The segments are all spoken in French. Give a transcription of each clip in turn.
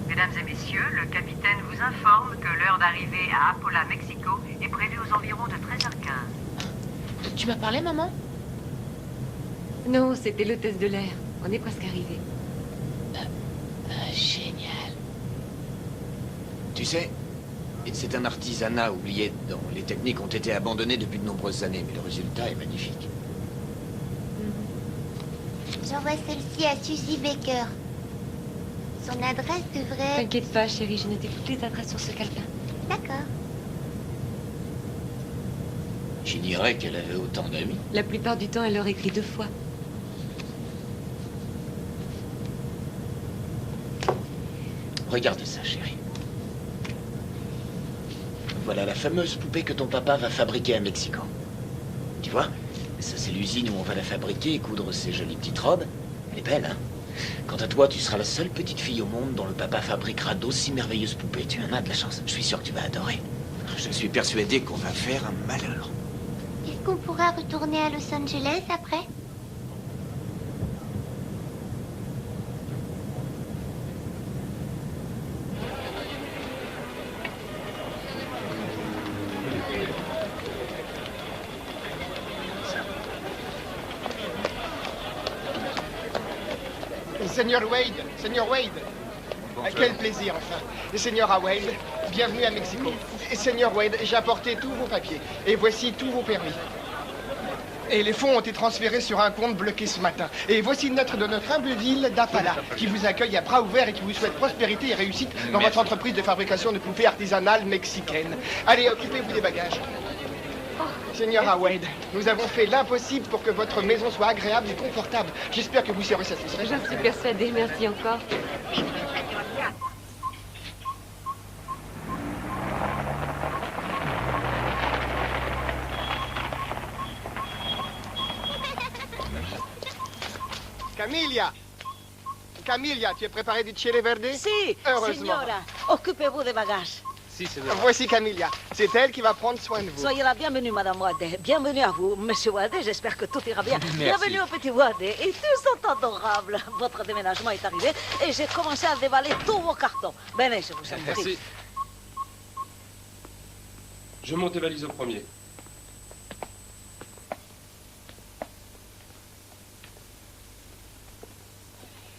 Mesdames et messieurs, le capitaine vous informe que l'heure d'arrivée à Apola, Mexico est prévue aux environs de 13h15. Tu m'as parlé, maman? Non, c'était l'hôtesse de l'air. On est presque arrivé. Génial. Tu sais, c'est un artisanat oublié dont les techniques ont été abandonnées depuis de nombreuses années, mais le résultat est magnifique. J'envoie celle-ci à Suzy Baker. Son adresse devrait... T'inquiète pas, chérie, j'ai noté toutes les adresses sur ce calepin. D'accord. J'ignorais qu'elle avait autant d'amis. La plupart du temps, elle leur écrit 2 fois. Regarde ça, chérie. Voilà la fameuse poupée que ton papa va fabriquer à Mexico. Tu vois, ça c'est l'usine où on va la fabriquer et coudre ces jolies petites robes. Elle est belle, hein? Quant à toi, tu seras la seule petite fille au monde dont le papa fabriquera d'aussi merveilleuses poupées. Tu en as de la chance. Je suis sûr que tu vas adorer. Je suis persuadé qu'on va faire un malheur. Est-ce qu'on pourra retourner à Los Angeles après? Seigneur Wade, quel plaisir enfin. Seigneur Wade, bienvenue à Mexico. Seigneur Wade, j'ai apporté tous vos papiers et voici tous vos permis. Et les fonds ont été transférés sur un compte bloqué ce matin. Et voici une lettre de notre humble ville d'Apala, qui vous accueille à bras ouverts et qui vous souhaite prospérité et réussite dans votre entreprise de fabrication de poupées artisanales mexicaines. Allez, occupez-vous des bagages. Seigneur Wade, nous avons fait l'impossible pour que votre maison soit agréable et confortable. J'espère que vous serez satisfait. J'en suis persuadée, merci encore. Camilla, tu es préparé du chile verde? Si, heureusement. signora. Occupez-vous des bagages. Si, signora. Voici Camilla. C'est elle qui va prendre soin de vous. Soyez la bienvenue, Madame Wade. Bienvenue à vous, Monsieur Wade. J'espère que tout ira bien. Merci. Bienvenue au petit Wade. Et tous sont adorables. Votre déménagement est arrivé et j'ai commencé à déballer tous vos cartons. Venez, je vous en prie. Merci. Je monte les valises au premier.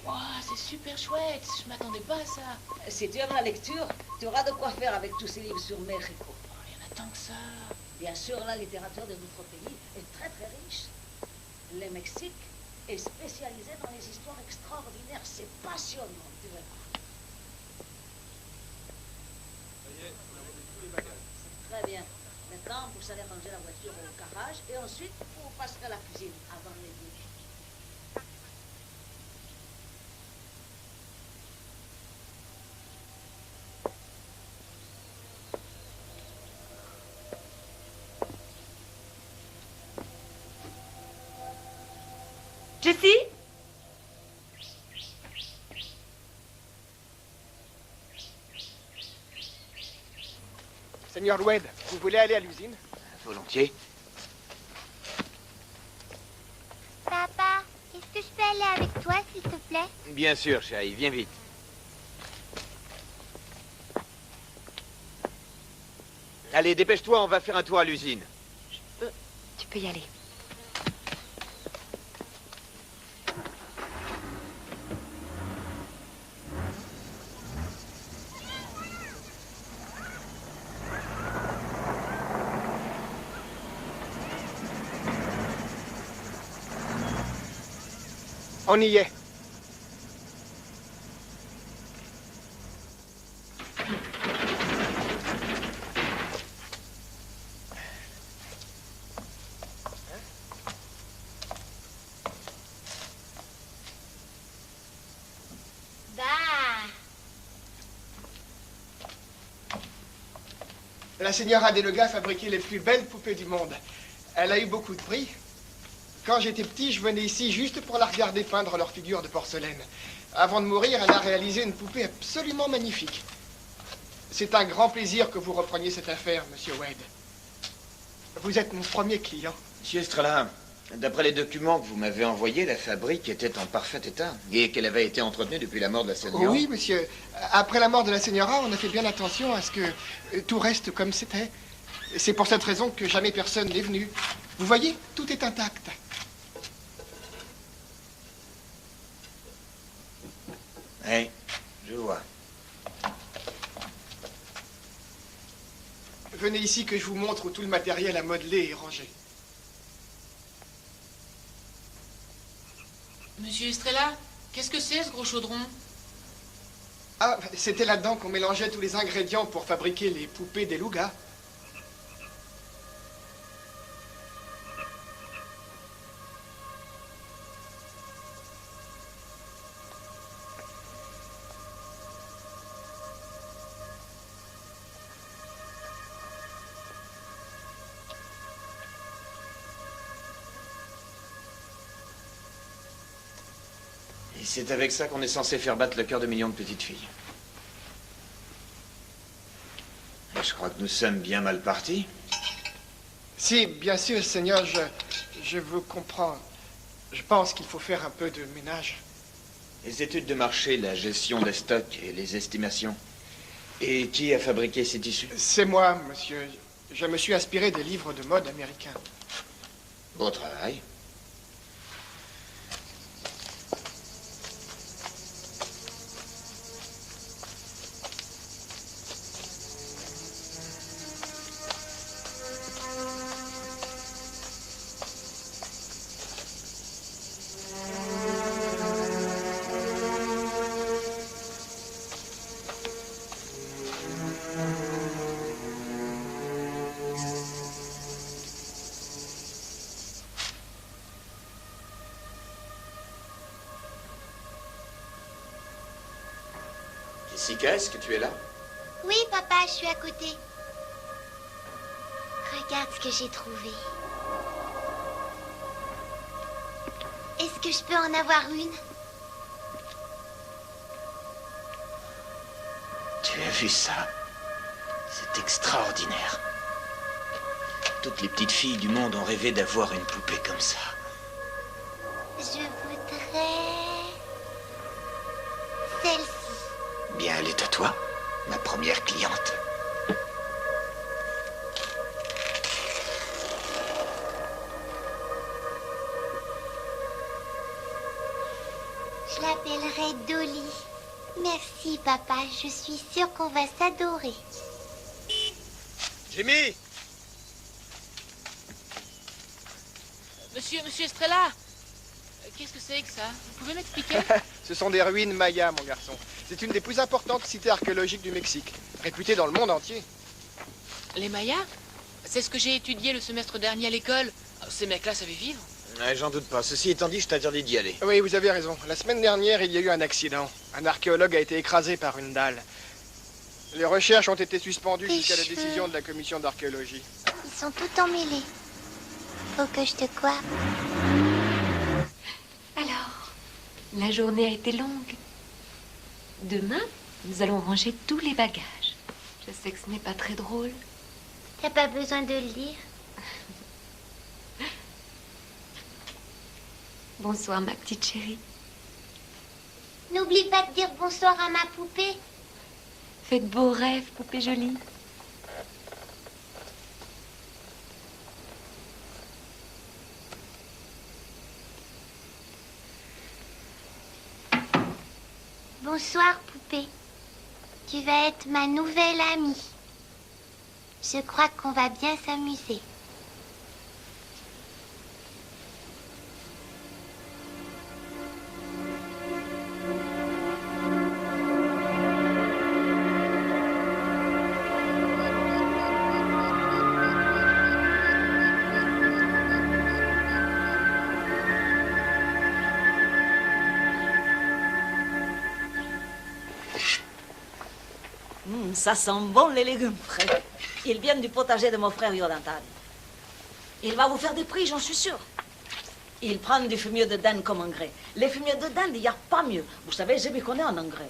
Wow, c'est super chouette. Je m'attendais pas à ça. Si tu aimes la lecture, tu auras de quoi faire avec tous ces livres sur Mexico. Oh, il y en a tant que ça. Bien sûr, la littérature de notre pays est très très riche. Le Mexique est spécialisé dans les histoires extraordinaires. C'est passionnant, tu verras. Ça y est, on a vendu tous les bagages. temps, vous allez ranger la voiture au garage et ensuite, vous passerez à la cuisine avant les douches. Jessie? Seigneur Wade, vous voulez aller à l'usine? Volontiers. Papa, est-ce que je peux aller avec toi, s'il te plaît? Bien sûr, chérie, viens vite. Allez, dépêche-toi, on va faire un tour à l'usine. Tu peux y aller. On y est. Bah. La señora Delega fabriquait les plus belles poupées du monde. Elle a eu beaucoup de prix. Quand j'étais petit, je venais ici juste pour la regarder peindre leurs figures de porcelaine. Avant de mourir, elle a réalisé une poupée absolument magnifique. C'est un grand plaisir que vous repreniez cette affaire, Monsieur Wade. Vous êtes mon premier client. Monsieur Estrella, d'après les documents que vous m'avez envoyés, la fabrique était en parfait état et qu'elle avait été entretenue depuis la mort de la señora. Oui, monsieur. Après la mort de la señora, on a fait bien attention à ce que tout reste comme c'était. C'est pour cette raison que jamais personne n'est venu. Vous voyez, tout est intact. Oui, je vois. Venez ici que je vous montre où tout le matériel à modeler est rangé. Monsieur Estrella, qu'est-ce que c'est ce gros chaudron? Ah, c'était là-dedans qu'on mélangeait tous les ingrédients pour fabriquer les poupées des lougas. Et c'est avec ça qu'on est censé faire battre le cœur de millions de petites filles. Et je crois que nous sommes bien mal partis. Si, bien sûr, Seigneur, je vous comprends. Je pense qu'il faut faire un peu de ménage. Les études de marché, la gestion des stocks et les estimations. Et qui a fabriqué ces tissus? C'est moi, monsieur. Je me suis inspiré des livres de mode américains. Beau travail. Jessica, est-ce que tu es là? Oui, papa, je suis à côté. Regarde ce que j'ai trouvé. Est-ce que je peux en avoir une? Tu as vu ça? C'est extraordinaire. Toutes les petites filles du monde ont rêvé d'avoir une poupée comme ça. Je voudrais... celle-ci. Bien, elle est à toi, ma première cliente. Je l'appellerai Dolly. Merci, papa. Je suis sûre qu'on va s'adorer. Jimmy! Monsieur Estrella, qu'est-ce que c'est que ça? Vous pouvez m'expliquer? Ce sont des ruines mayas, mon garçon. C'est une des plus importantes cités archéologiques du Mexique, réputée dans le monde entier. Les Mayas? C'est ce que j'ai étudié le semestre dernier à l'école. Ces mecs-là savaient vivre. Ouais, j'en doute pas. Ceci étant dit, je t'interdis d'y aller. Oui, vous avez raison. La semaine dernière, il y a eu un accident. Un archéologue a été écrasé par une dalle. Les recherches ont été suspendues jusqu'à la décision de la commission d'archéologie. Ils sont tout emmêlés. Faut que je te coiffe. Alors, la journée a été longue. Demain, nous allons ranger tous les bagages. Je sais que ce n'est pas très drôle. T'as pas besoin de le lire. Bonsoir, ma petite chérie. N'oublie pas de dire bonsoir à ma poupée. Fais de beaux rêves, poupée jolie. Bonsoir, poupée. Tu vas être ma nouvelle amie. Je crois qu'on va bien s'amuser. Ça sent bon les légumes frais. Ils viennent du potager de mon frère Yodantan. Il va vous faire des prix, j'en suis sûre. Il prend du fumier de dinde comme engrais. Les fumiers de dinde, il n'y a pas mieux. Vous savez, je m'y connais en engrais.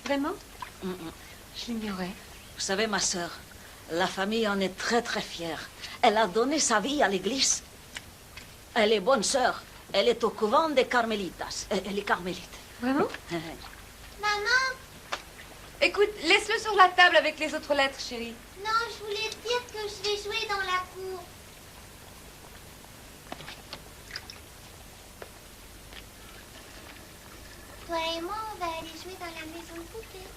Vraiment? Je l'ignorais. Vous savez, ma sœur, la famille en est très très fière. Elle a donné sa vie à l'église. Elle est bonne sœur. Elle est au couvent des Carmélitas. Elle est carmélite. Vraiment? Maman! Écoute, laisse-le sur la table avec les autres lettres, chérie. Non, je voulais te dire que je vais jouer dans la cour. Toi et moi, on va aller jouer dans la maison de poupée.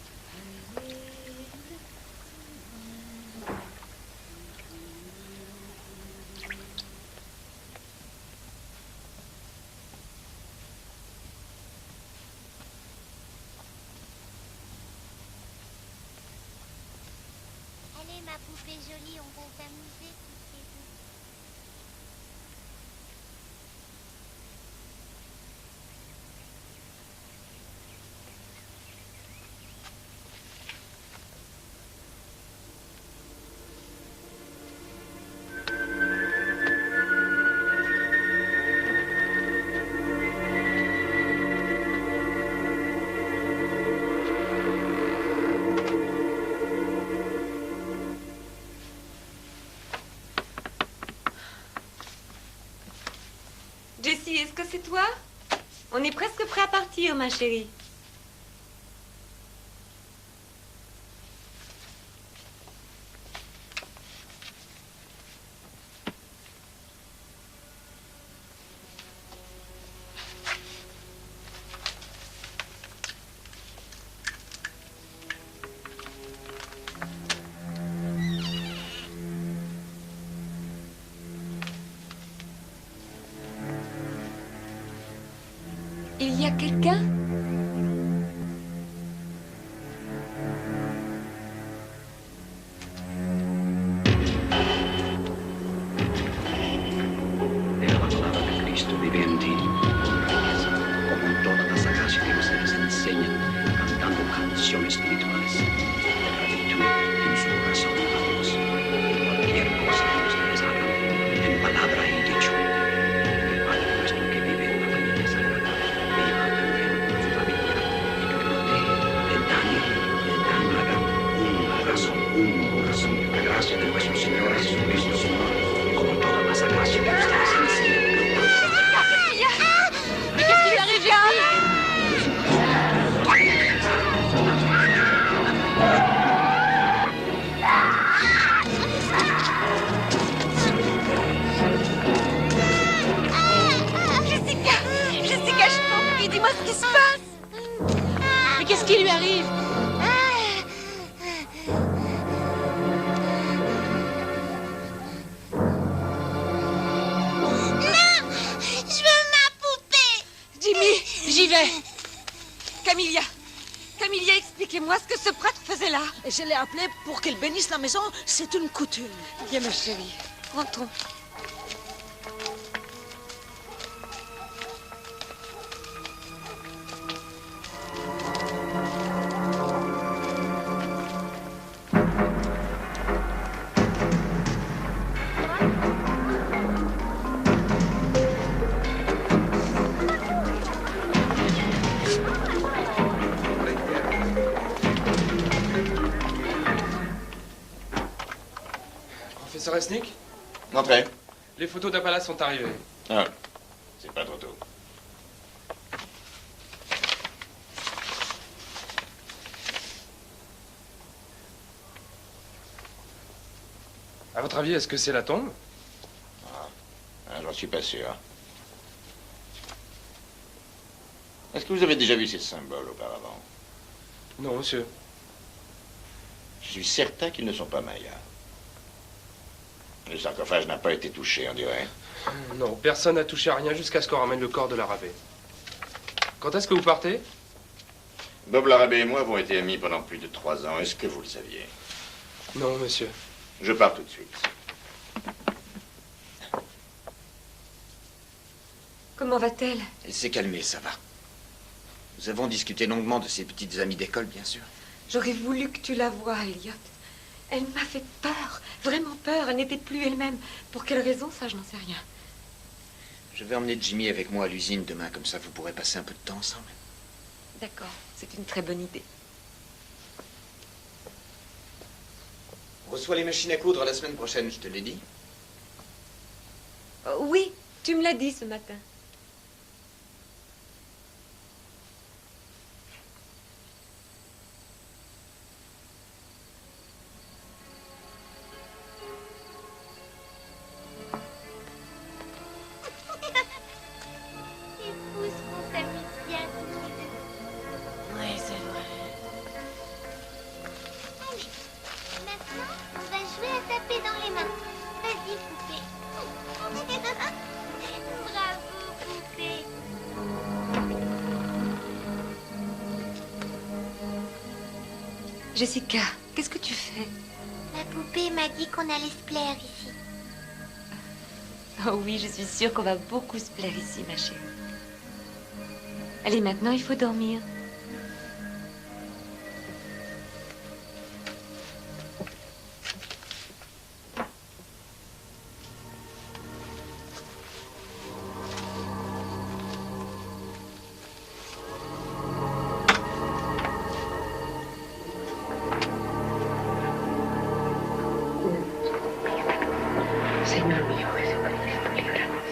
Allez, ma poupée jolie, on va s'amuser toutes les deux. Jessie, est-ce que c'est toi? On est presque prêt à partir, ma chérie. Il y a quelqu'un? Era la palabra de Cristo vive en ti. Como en todas las sagradas que ustedes enseñan, cantando canciones espirituales de gratitud en su corazón a Dios. Cualquier cosa que ustedes hagan, en palabra y dicho, el Padre nuestro que vive en la familia sagrada, viva también con su familia y que le haga un corazón, la gracia de nuestro Señor Jesucristo, Señor, como todas las sagradas que ustedes enseñan. Mais qu'est-ce qui lui arrive, Gérald? Jessica, je t'en prie, dis-moi ce qui se passe. Mais qu'est-ce qui lui arrive? là. Et je l'ai appelé pour qu'il bénisse la maison. C'est une coutume. Viens, ma chérie. Rentrons. Professeur Resnick, Entrez. les photos d'Apala sont arrivées. Ah, c'est pas trop tôt. À votre avis, est-ce que c'est la tombe? J'en suis pas sûr. Est-ce que vous avez déjà vu ces symboles auparavant? Non, monsieur. Je suis certain qu'ils ne sont pas mayas. Le sarcophage n'a pas été touché, on dirait. Non, personne n'a touché à rien jusqu'à ce qu'on ramène le corps de l'arabé. Quand est-ce que vous partez? Bob Larabé et moi avons été amis pendant plus de 3 ans. Est-ce que vous le saviez? Non, monsieur. Je pars tout de suite. Comment va-t-elle? Elle s'est calmée, ça va. Nous avons discuté longuement de ses petites amies d'école, bien sûr. J'aurais voulu que tu la voies, Elliot. Elle m'a fait peur, vraiment peur. Elle n'était plus elle-même. Pour quelle raison, ça, je n'en sais rien. Je vais emmener Jimmy avec moi à l'usine demain, comme ça vous pourrez passer un peu de temps ensemble. D'accord, c'est une très bonne idée. On reçoit les machines à coudre la semaine prochaine, je te l'ai dit. Oui, tu me l'as dit ce matin. C'est fou ce qu'on s'amuse bien tous les deux. Oui, c'est vrai. Allez, maintenant, on va jouer à taper dans les mains. Vas-y, poupée. Bravo, poupée. Jessica, qu'est-ce que tu fais? La poupée m'a dit qu'on allait se plaire ici. Oh oui, je suis sûre qu'on va beaucoup se plaire ici, ma chérie. Allez, maintenant, il faut dormir. Señor mío Jesucristo, líbranos.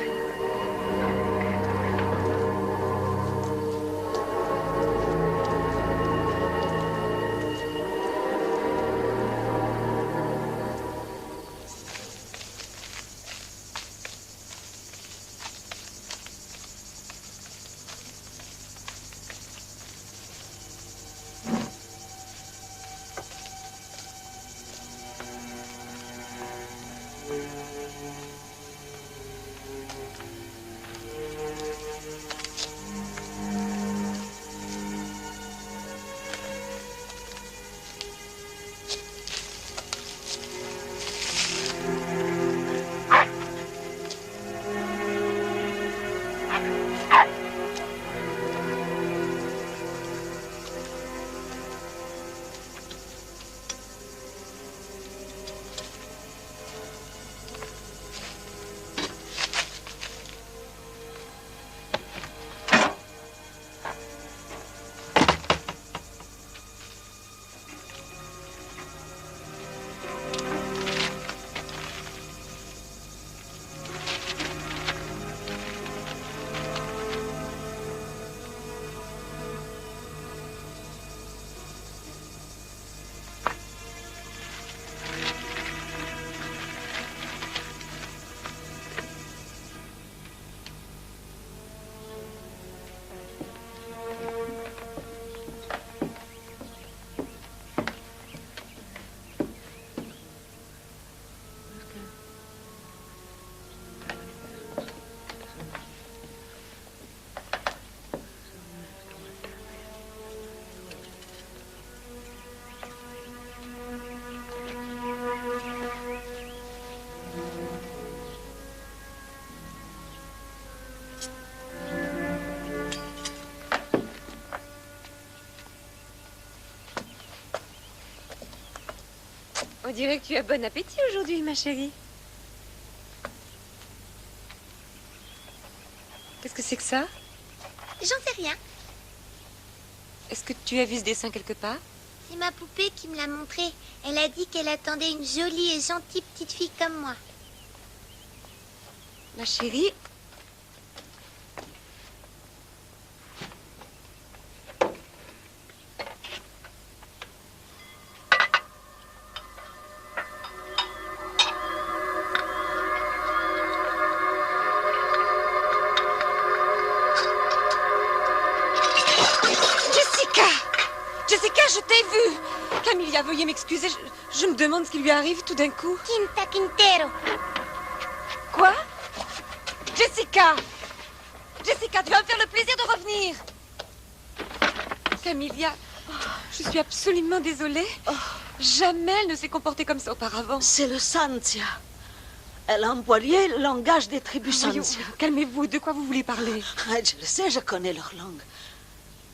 On dirait que tu as bon appétit aujourd'hui, ma chérie. Qu'est-ce que c'est que ça? J'en sais rien. Est-ce que tu as vu ce dessin quelque part? C'est ma poupée qui me l'a montré. Elle a dit qu'elle attendait une jolie et gentille petite fille comme moi. Ma chérie, Jessica, je t'ai vue. Camilla, veuillez m'excuser. Je me demande ce qui lui arrive tout d'un coup. Quinta Quintero. Quoi? Jessica! Jessica, tu vas me faire le plaisir de revenir. Camilla, je suis absolument désolée. Jamais elle ne s'est comportée comme ça auparavant. C'est le Santia. Elle a employé le langage des tribus Santia. Calmez-vous, de quoi vous voulez parler? Je le sais, je connais leur langue.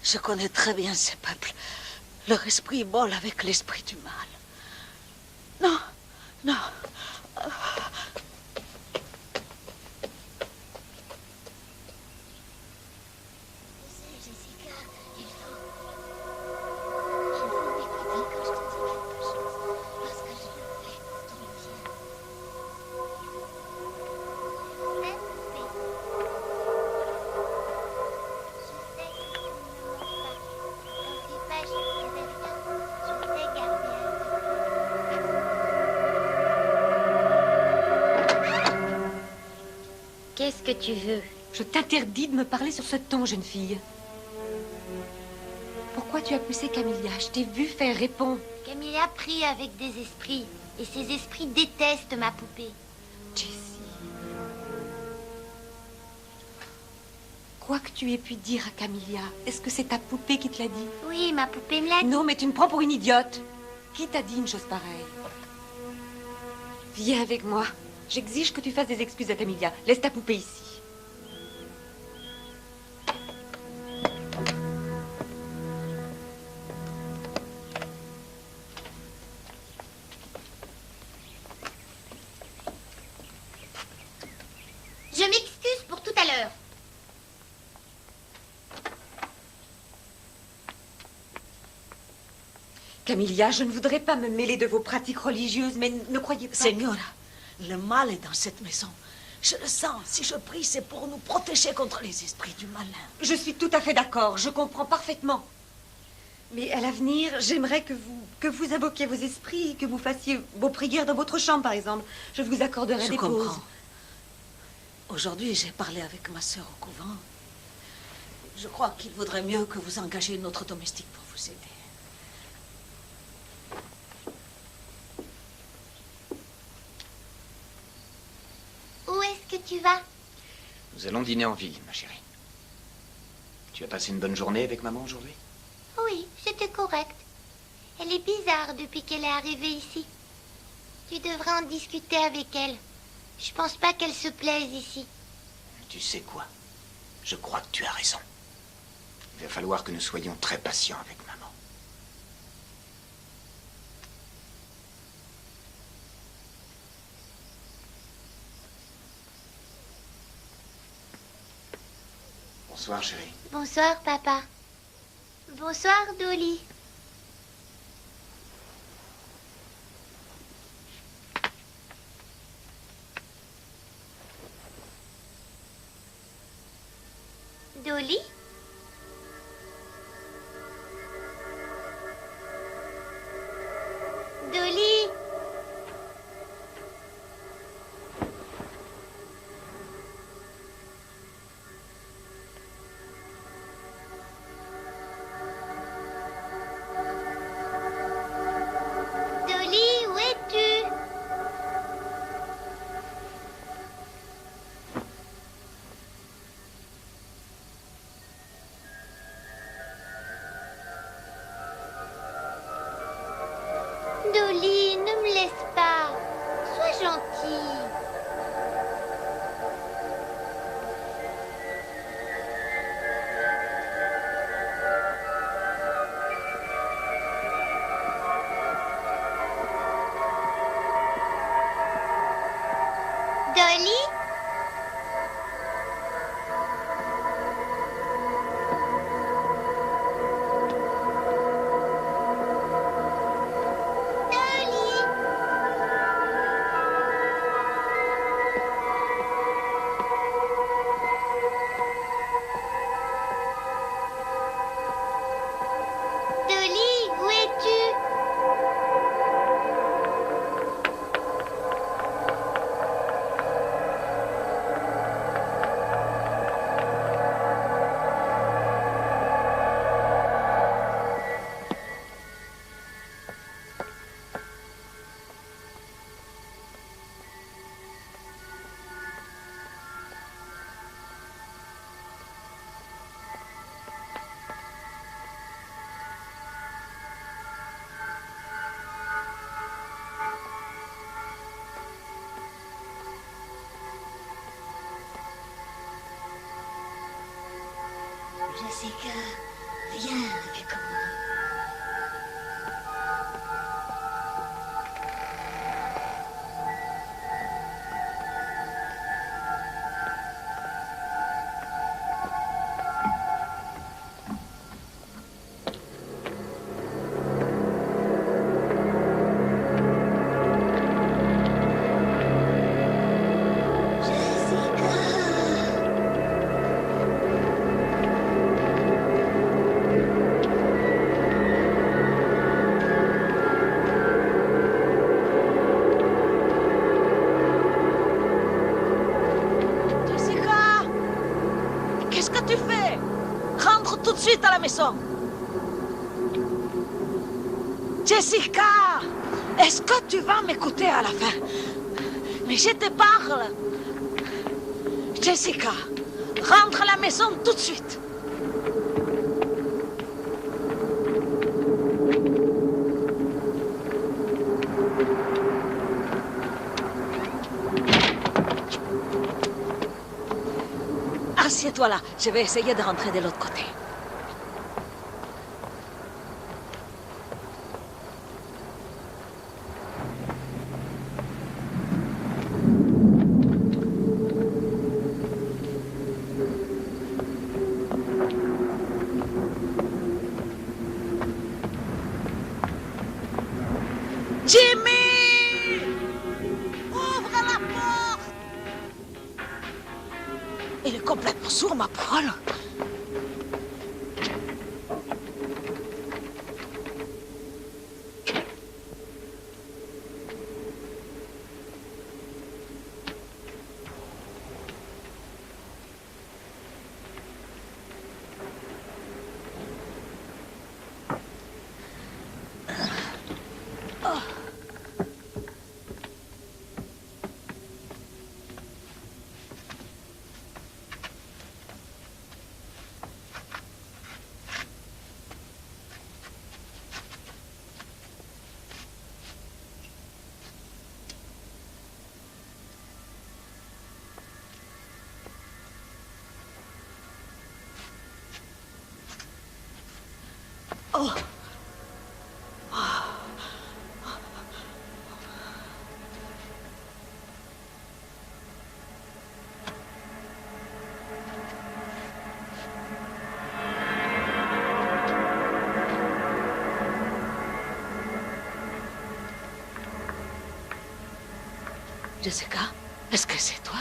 Je connais très bien ces peuples. Leur esprit vole avec l'esprit du mal. Non, non. Qu'est-ce que tu veux? Je t'interdis de me parler sur ce ton, jeune fille. Pourquoi tu as poussé Camilla? Je t'ai vu faire répondre. Camilla prie avec des esprits. Et ces esprits détestent ma poupée. Jessie. Quoi que tu aies pu dire à Camilla, est-ce que c'est ta poupée qui te l'a dit? Oui, ma poupée me l'a dit. Non, mais tu me prends pour une idiote. Qui t'a dit une chose pareille? Viens avec moi. J'exige que tu fasses des excuses à Camilla. Laisse ta poupée ici. Je m'excuse pour tout à l'heure. Camilla, je ne voudrais pas me mêler de vos pratiques religieuses, mais ne croyez pas... Señora, le mal est dans cette maison. Je le sens. Si je prie, c'est pour nous protéger contre les esprits du malin. Je suis tout à fait d'accord. Je comprends parfaitement. Mais à l'avenir, j'aimerais que vous invoquiez vos esprits, que vous fassiez vos prières dans votre chambre, par exemple. Je vous accorderai des pauses. Je comprends. Aujourd'hui, j'ai parlé avec ma sœur au couvent. Je crois qu'il vaudrait mieux que vous engagiez une autre domestique pour vous aider. Où est-ce que tu vas? Nous allons dîner en ville, ma chérie. Tu as passé une bonne journée avec maman aujourd'hui? Oui, c'était correct. Elle est bizarre depuis qu'elle est arrivée ici. Tu devrais en discuter avec elle. Je pense pas qu'elle se plaise ici. Tu sais quoi? Je crois que tu as raison. Il va falloir que nous soyons très patients avec maman. Bonsoir, chérie. Bonsoir, papa. Bonsoir, Dolly. Dolly? Dolly? Dolly, où es-tu? Dolly, ne me laisse pas. Sois gentille. Jessica, viens avec moi. Jessica, est-ce que tu vas m'écouter à la fin? Mais je te parle. Jessica, rentre à la maison tout de suite. Assieds-toi là, je vais essayer de rentrer de l'autre côté. Jimmy! Ouvre la porte! Il est complètement sourd, ma parole. Oh. Jessica, est-ce que c'est toi?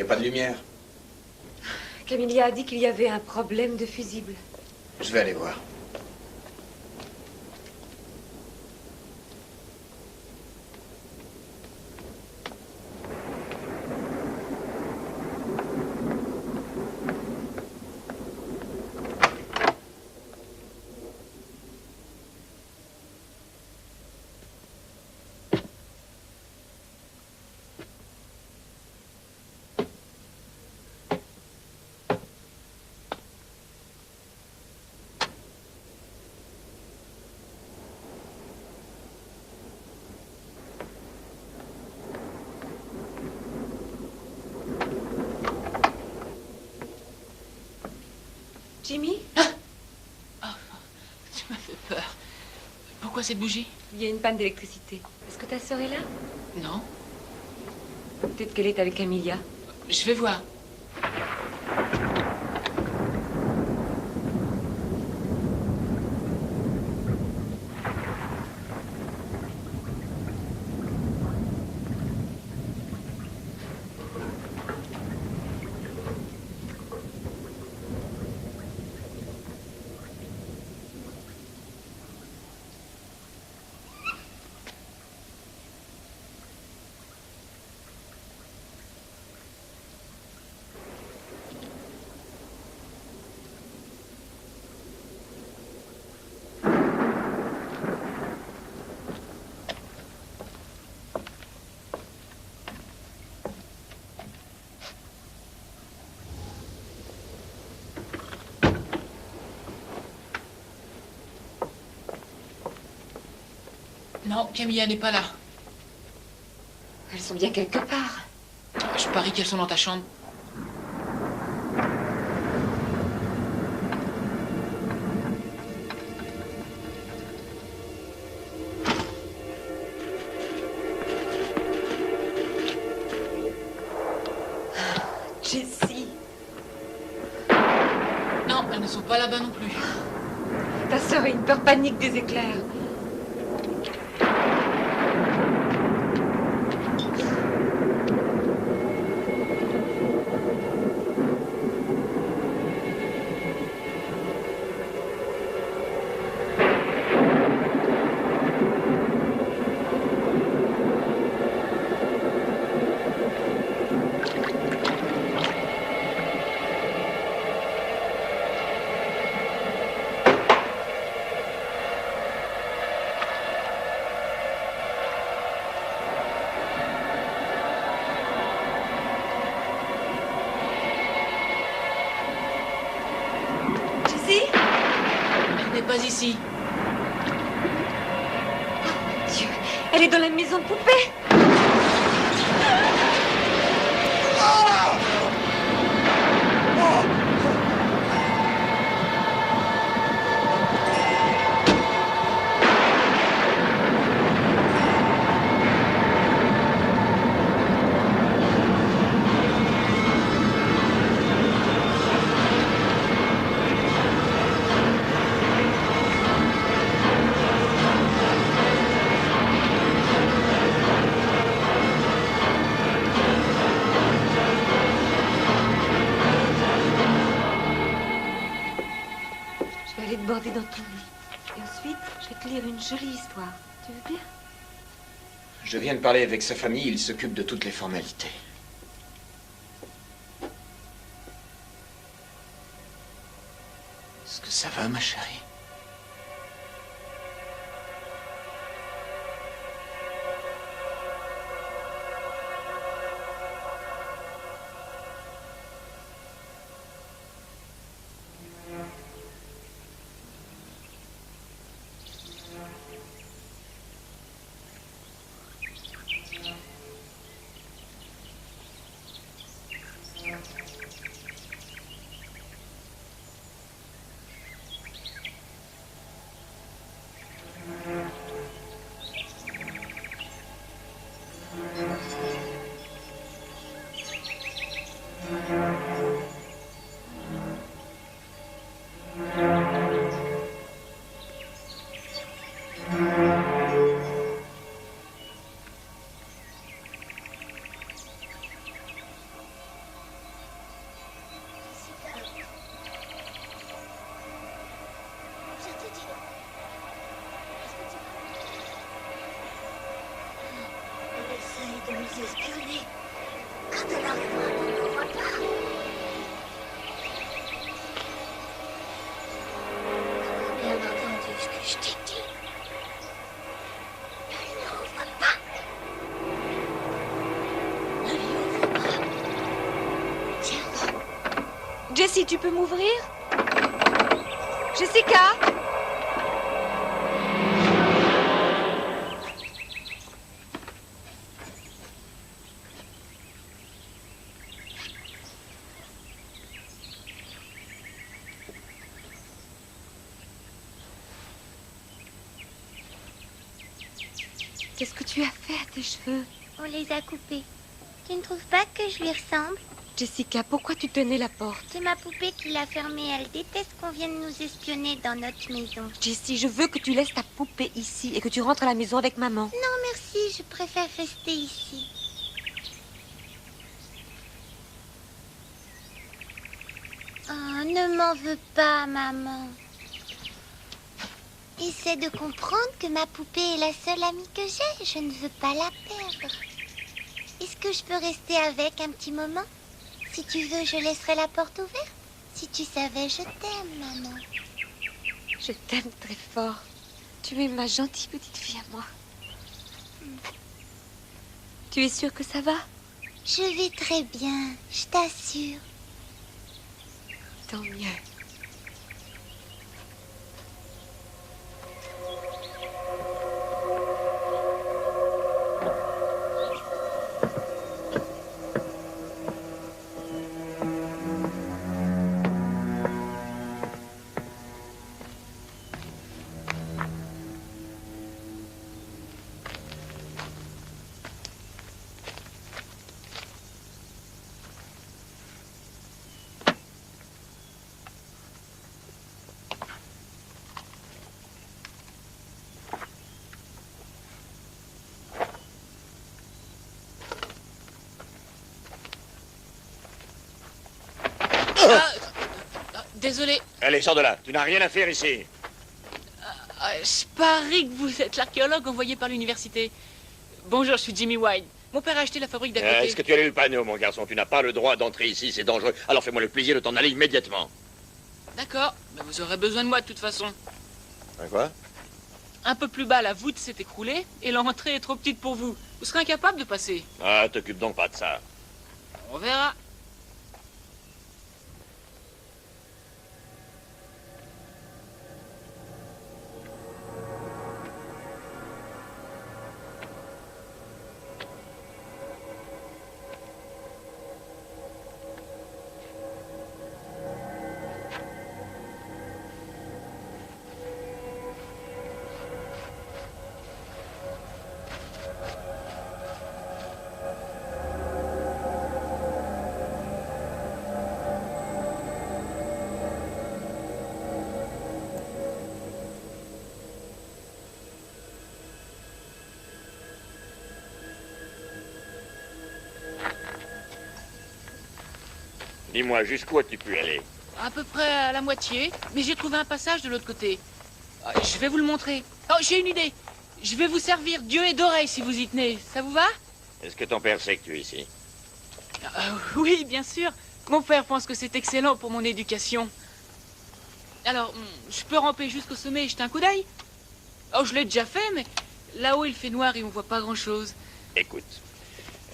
pas de lumière. Camilla a dit qu'il y avait un problème de fusible. Je vais aller voir. Jimmy? Oh, tu m'as fait peur. Pourquoi cette bougie? Il y a une panne d'électricité. Est-ce que ta sœur est là? Non. Peut-être qu'elle est avec Camilla. Je vais voir. Non, Camilla n'est pas là. Elles sont bien quelque part. Je parie qu'elles sont dans ta chambre. Jessie. Non, elles ne sont pas là-bas non plus. Ta sœur a une peur panique des éclairs. Pas ici. Oh, Dieu, elle est dans la maison de poupée. Border dans ton lit. Et ensuite, je vais te lire une jolie histoire. Tu veux bien? Je viens de parler avec sa famille, il s'occupe de toutes les formalités. Est-ce que ça va, ma chérie? espionner. Quand elle arrivera, on ne voit pas. Bien entendu ce que je t'ai dit. Ne l'ouvre pas. Ne l'ouvre pas. Tiens. Jessie, tu peux m'ouvrir? Jessica? Qu'est-ce que tu as fait à tes cheveux? On les a coupés. Tu ne trouves pas que je lui ressemble? Jessica, pourquoi tu tenais la porte? C'est ma poupée qui l'a fermée. Elle déteste qu'on vienne nous espionner dans notre maison. Jessie, je veux que tu laisses ta poupée ici et que tu rentres à la maison avec maman. Non, merci. Je préfère rester ici. Oh, ne m'en veux pas, maman. Essaie de comprendre que ma poupée est la seule amie que j'ai. Je ne veux pas la perdre. Est-ce que je peux rester avec un petit moment? Si tu veux, je laisserai la porte ouverte. Si tu savais, je t'aime, maman. Je t'aime très fort. Tu es ma gentille petite fille à moi. Tu es sûre que ça va? Je vais très bien, je t'assure. Tant mieux. Désolé. Allez, sors de là. Tu n'as rien à faire ici. Je parie que vous êtes l'archéologue envoyé par l'université. Bonjour, je suis Jimmy White. Mon père a acheté la fabrique d'à côté. Est-ce que tu as lu le panneau, mon garçon? Tu n'as pas le droit d'entrer ici, c'est dangereux. Alors fais-moi le plaisir de t'en aller immédiatement. D'accord, mais vous aurez besoin de moi de toute façon. Quoi? Un peu plus bas, la voûte s'est écroulée et l'entrée est trop petite pour vous. Vous serez incapable de passer. Ah, t'occupe donc pas de ça. On verra. Dis-moi, jusqu'où as-tu pu aller? À peu près à la moitié, mais j'ai trouvé un passage de l'autre côté. Je vais vous le montrer. Oh, j'ai une idée. Je vais vous servir d'yeux et d'oreilles si vous y tenez. Ça vous va? Est-ce que ton père sait que tu es ici? Oui, bien sûr. Mon père pense que c'est excellent pour mon éducation. Alors, je peux ramper jusqu'au sommet et jeter un coup d'œil? Oh, je l'ai déjà fait, mais là-haut il fait noir et on voit pas grand-chose. Écoute,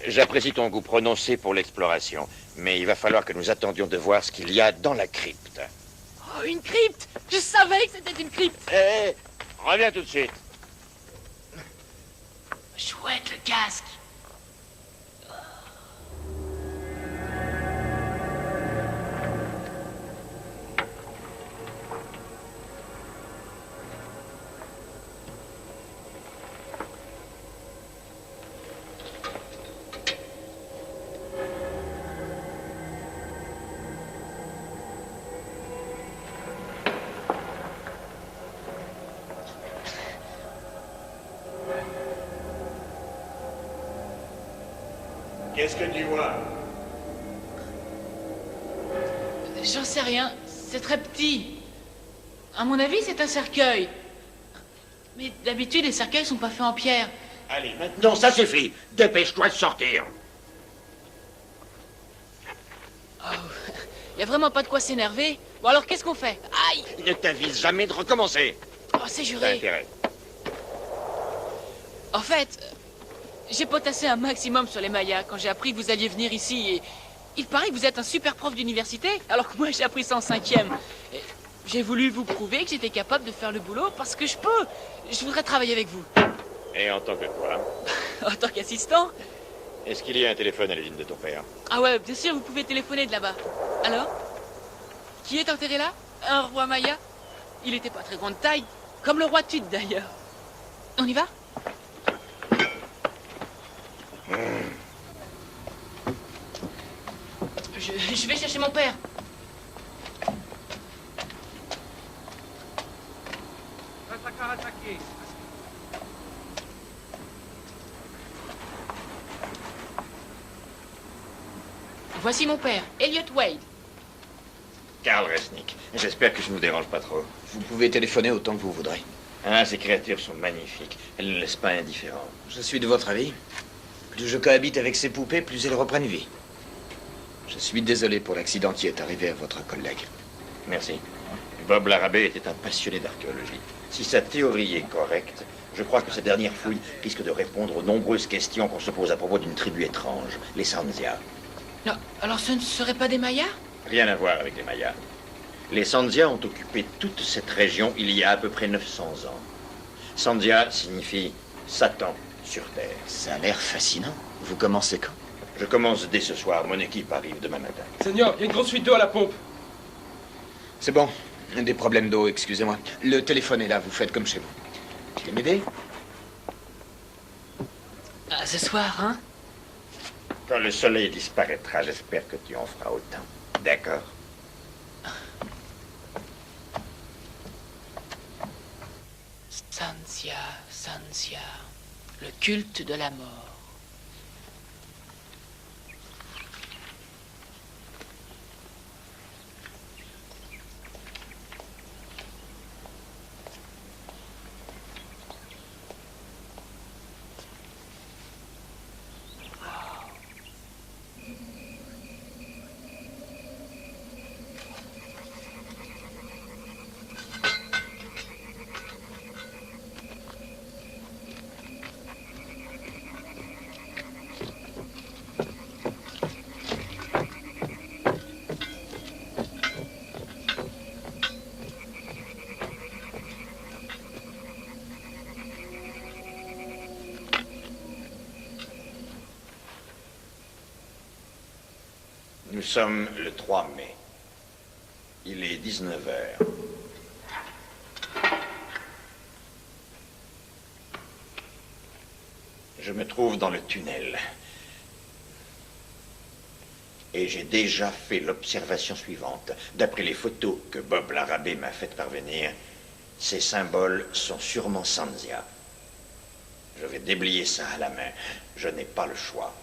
j'apprécie ton goût prononcé pour l'exploration, mais il va falloir que nous attendions de voir ce qu'il y a dans la crypte. Oh, une crypte! Je savais que c'était une crypte! Hé, reviens tout de suite. Chouette, le casque! Qu'est-ce que tu vois? J'en sais rien. C'est très petit. À mon avis, c'est un cercueil. Mais d'habitude, les cercueils sont pas faits en pierre. Allez, maintenant, ça suffit. Dépêche-toi de sortir. Oh, y a vraiment pas de quoi s'énerver. Bon, alors, qu'est-ce qu'on fait? Aïe! Ne t'avise jamais de recommencer. Oh, c'est T'as juré. intérêt. En fait, j'ai potassé un maximum sur les Mayas quand j'ai appris que vous alliez venir ici. Et il paraît que vous êtes un super prof d'université, alors que moi, j'ai appris ça en 5e. Et j'ai voulu vous prouver que j'étais capable de faire le boulot parce que je peux. Je voudrais travailler avec vous. Et en tant que quoi? En tant qu'assistant? Est-ce qu'il y a un téléphone à l'usine de ton père? Ah ouais, bien sûr, vous pouvez téléphoner de là-bas. Alors? Qui est enterré là? Un roi Maya? Il était pas très grande taille, comme le roi Tut d'ailleurs. On y va? Je vais chercher mon père. Voici mon père, Elliot Wade. Karl Resnick. J'espère que je ne vous dérange pas trop. Vous pouvez téléphoner autant que vous voudrez. Ah, ces créatures sont magnifiques. Elles ne laissent pas indifférent. Je suis de votre avis. Plus je cohabite avec ces poupées, plus elles reprennent vie. Je suis désolé pour l'accident qui est arrivé à votre collègue. Merci. Bob Larrabee était un passionné d'archéologie. Si sa théorie est correcte, je crois que cette dernière fouille risque de répondre aux nombreuses questions qu'on se pose à propos d'une tribu étrange, les Sandia. Non, alors ce ne serait pas des Mayas? Rien à voir avec les Mayas. Les Sandia ont occupé toute cette région il y a à peu près 900 ans. Sandia signifie Satan sur Terre. Ça a l'air fascinant. Vous commencez quand? Je commence dès ce soir. Mon équipe arrive demain matin. Seigneur, il y a une grosse fuite d'eau à la pompe. C'est bon. Des problèmes d'eau, excusez-moi. Le téléphone est là, vous faites comme chez vous. Tu veux m'aider? Ah, ce soir, hein? Quand le soleil disparaîtra, j'espère que tu en feras autant. D'accord? Sansia, Sansia, le culte de la mort. Nous sommes le 3 mai. Il est 19 heures. Je me trouve dans le tunnel. Et j'ai déjà fait l'observation suivante. D'après les photos que Bob Larrabee m'a faites parvenir, ces symboles sont sûrement Sandia. Je vais déblayer ça à la main. Je n'ai pas le choix.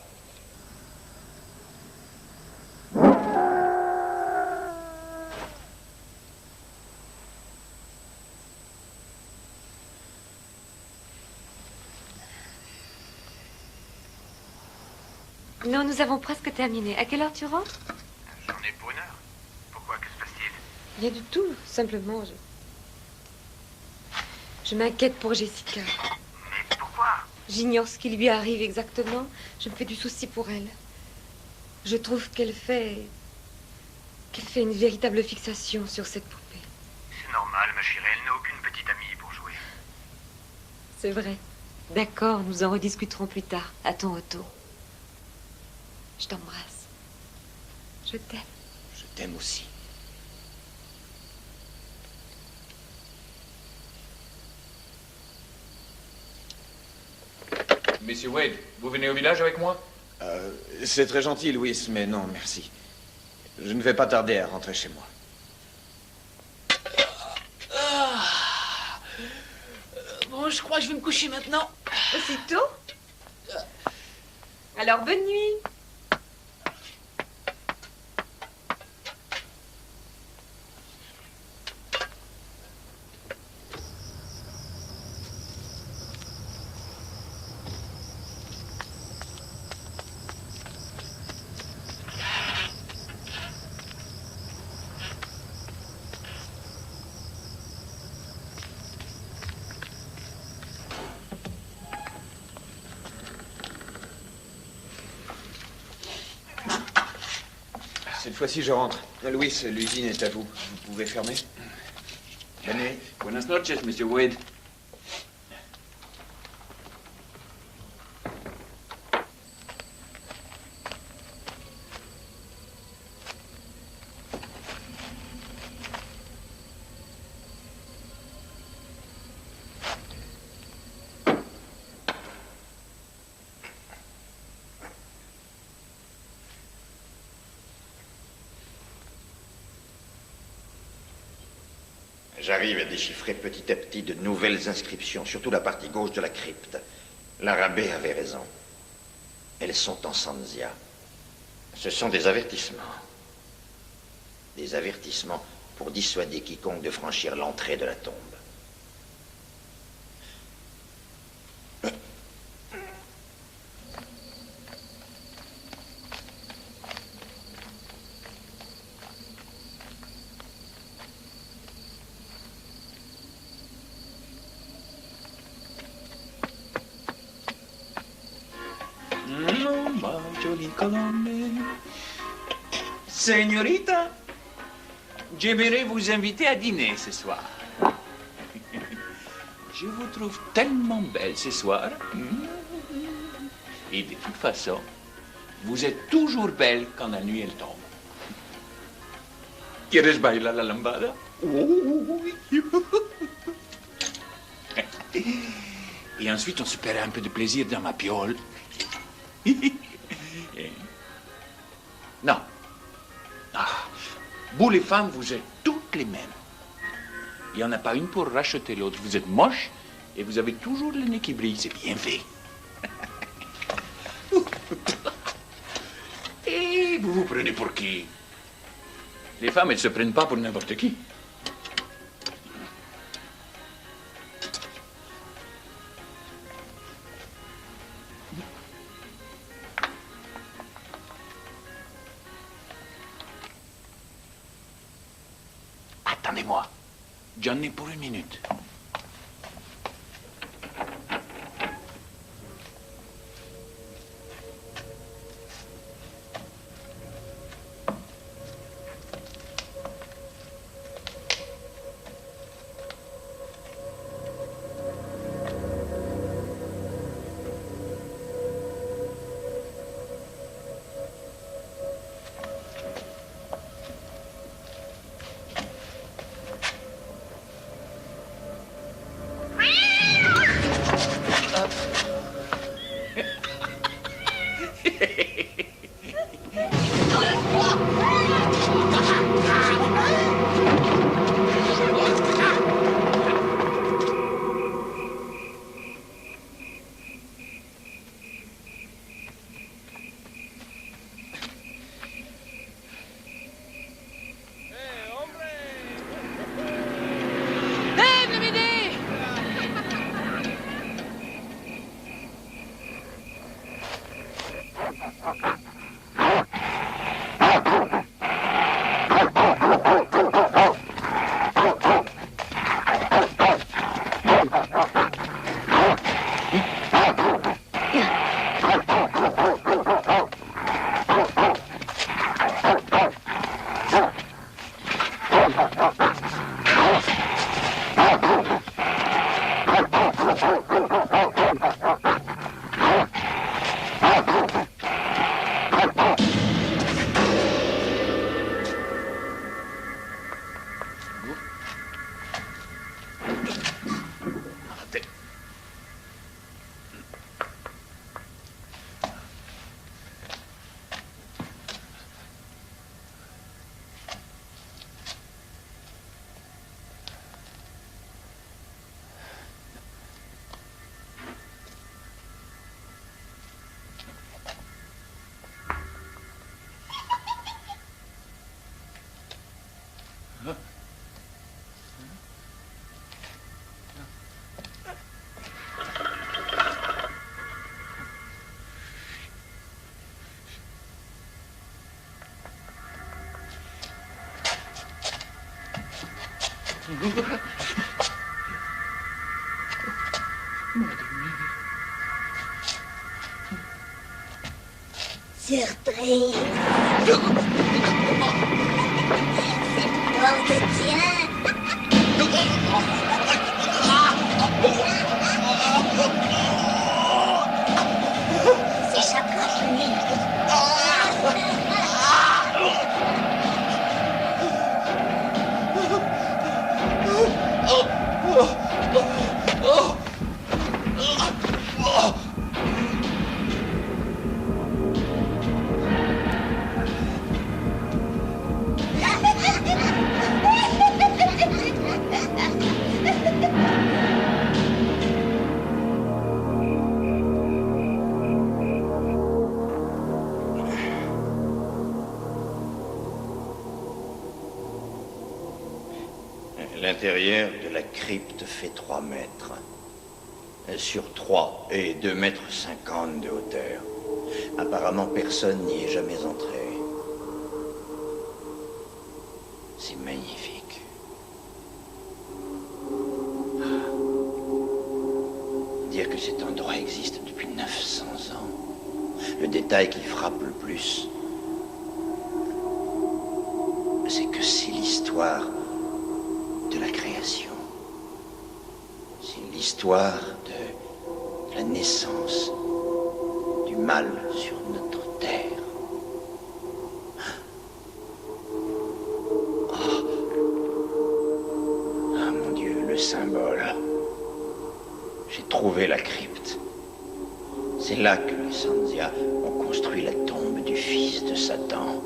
Non, nous avons presque terminé. À quelle heure tu rentres? J'en ai pour 1 heure. Pourquoi? Que se passe-t-il? Rien du tout. Simplement, je m'inquiète pour Jessica. Mais pourquoi? J'ignore ce qui lui arrive exactement. Je me fais du souci pour elle. Je trouve qu'elle fait une véritable fixation sur cette poupée. C'est normal, ma chérie. Elle n'a aucune petite amie pour jouer. C'est vrai. D'accord, nous en rediscuterons plus tard, à ton retour. Je t'embrasse. Je t'aime. Je t'aime aussi. Monsieur Wade, vous venez au village avec moi? C'est très gentil, Louis, mais non, merci. Je ne vais pas tarder à rentrer chez moi. Bon, je crois que je vais me coucher maintenant. Aussitôt? Alors, bonne nuit. fois-ci, je rentre. Louis, l'usine est à vous. Vous pouvez fermer. Bonne nuit. Buenas noches, Monsieur Wade. J'arrive à déchiffrer petit à petit de nouvelles inscriptions, surtout la partie gauche de la crypte. L'arabé avait raison. Elles sont en Sanzia. Ce sont des avertissements. Des avertissements pour dissuader quiconque de franchir l'entrée de la tombe. Señorita, j'aimerais vous inviter à dîner ce soir. Je vous trouve tellement belle ce soir. Et de toute façon, vous êtes toujours belle quand la nuit elle tombe. ¿Quieres bailar la lambada? Et ensuite, on se paiera un peu de plaisir dans ma piole. Non. Ah, vous les femmes, vous êtes toutes les mêmes. Il n'y en a pas une pour racheter l'autre. Vous êtes moche et vous avez toujours le nez qui brille. C'est bien fait. Et vous vous prenez pour qui? Les femmes, elles se prennent pas pour n'importe qui. Attendez-moi. J'en ai pour une minute. Surprise. Toi, on te tient. S'échappera, Johnny. L'intérieur de la crypte fait 3 mètres. Sur 3 et 2,50 mètres de hauteur. Apparemment, personne n'y est jamais entré. C'est magnifique. Dire que cet endroit existe depuis 900 ans. Le détail qui frappe le plus, c'est que c'est l'histoire de la création. C'est l'histoire de la naissance du mal sur notre terre. Ah mon Dieu, le symbole. J'ai trouvé la crypte. C'est là que les Sanzia ont construit la tombe du fils de Satan.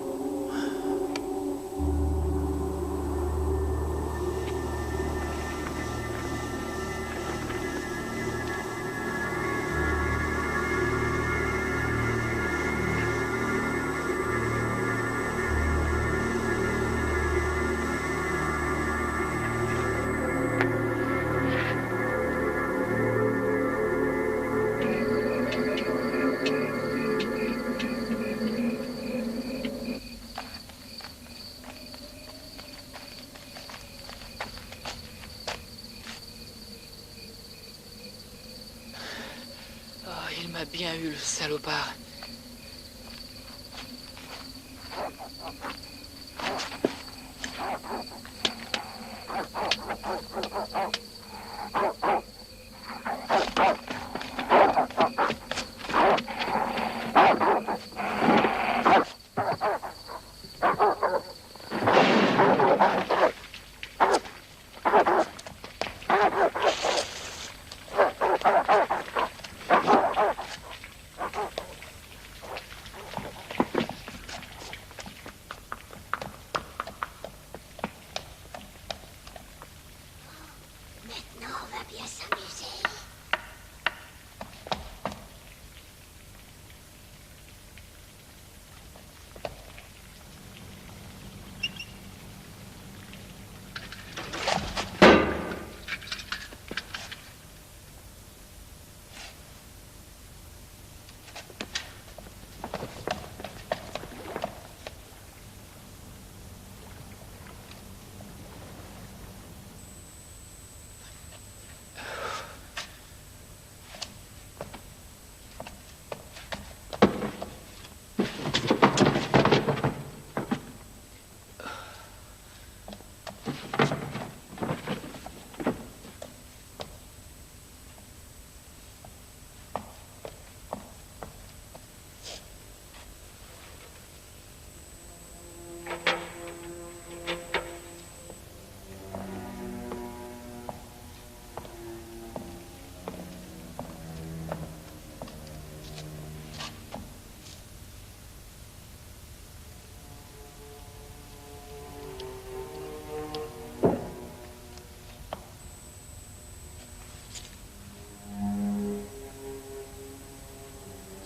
Il m'a bien eu, le salopard.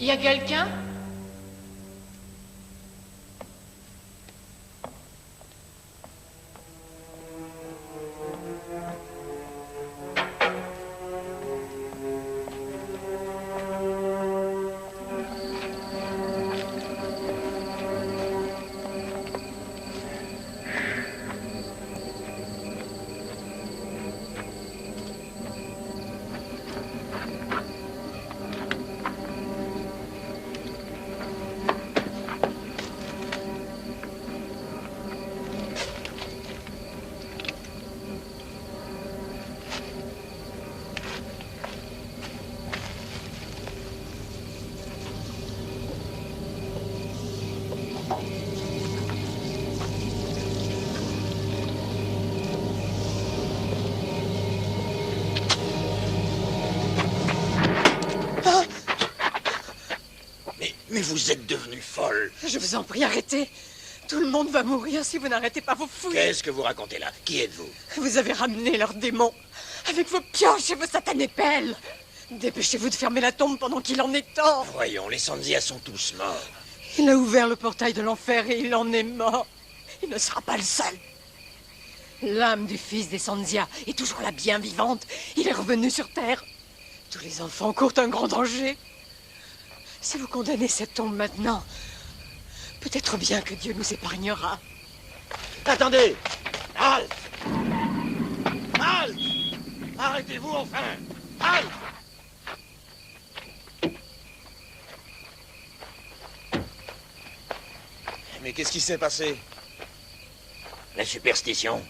Y a quelqu'un? Mais vous êtes devenue folle. Je vous en prie, arrêtez. Tout le monde va mourir si vous n'arrêtez pas vos fouilles. Qu'est-ce que vous racontez là? Qui êtes-vous? Vous avez ramené leur démon. Avec vos pioches et vos satanées pelles. Dépêchez-vous de fermer la tombe pendant qu'il en est temps. Voyons, les Sanzia sont tous morts. Il a ouvert le portail de l'enfer et il en est mort. Il ne sera pas le seul. L'âme du fils des Sanzia est toujours la bien vivante. Il est revenu sur Terre. Tous les enfants courent un grand danger. Si vous condamnez cette tombe maintenant, peut-être bien que Dieu nous épargnera. Attendez! Halte! Halte! Arrêtez-vous enfin! Halte! Mais qu'est-ce qui s'est passé? La superstition,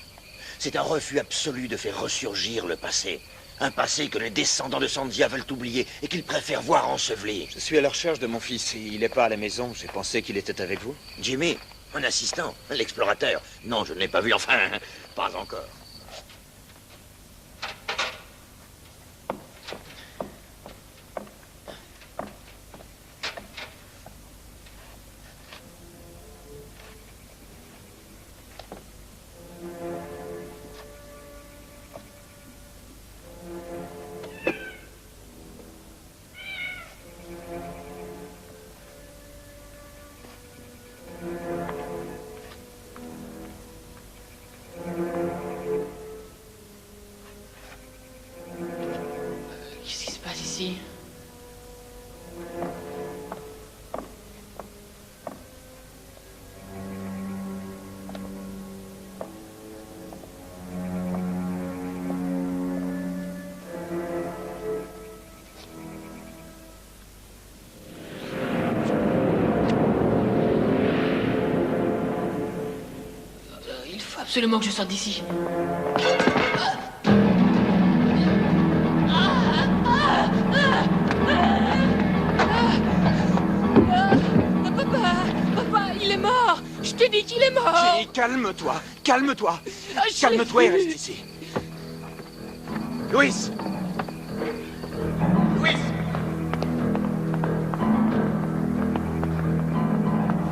c'est un refus absolu de faire ressurgir le passé. Un passé que les descendants de Sanzia veulent oublier et qu'ils préfèrent voir enseveli. Je suis à la recherche de mon fils. Il n'est pas à la maison. J'ai pensé qu'il était avec vous. Jimmy, mon assistant, l'explorateur. Non, je ne l'ai pas vu, enfin, pas encore. Qu'est-ce qui se passe ici? Il faut absolument que je sorte d'ici. Papa, il est mort. Je te dis qu'il est mort. Jenny, calme-toi. Calme-toi. Je Calme-toi et l'ai vu. reste ici. Louis! Louis!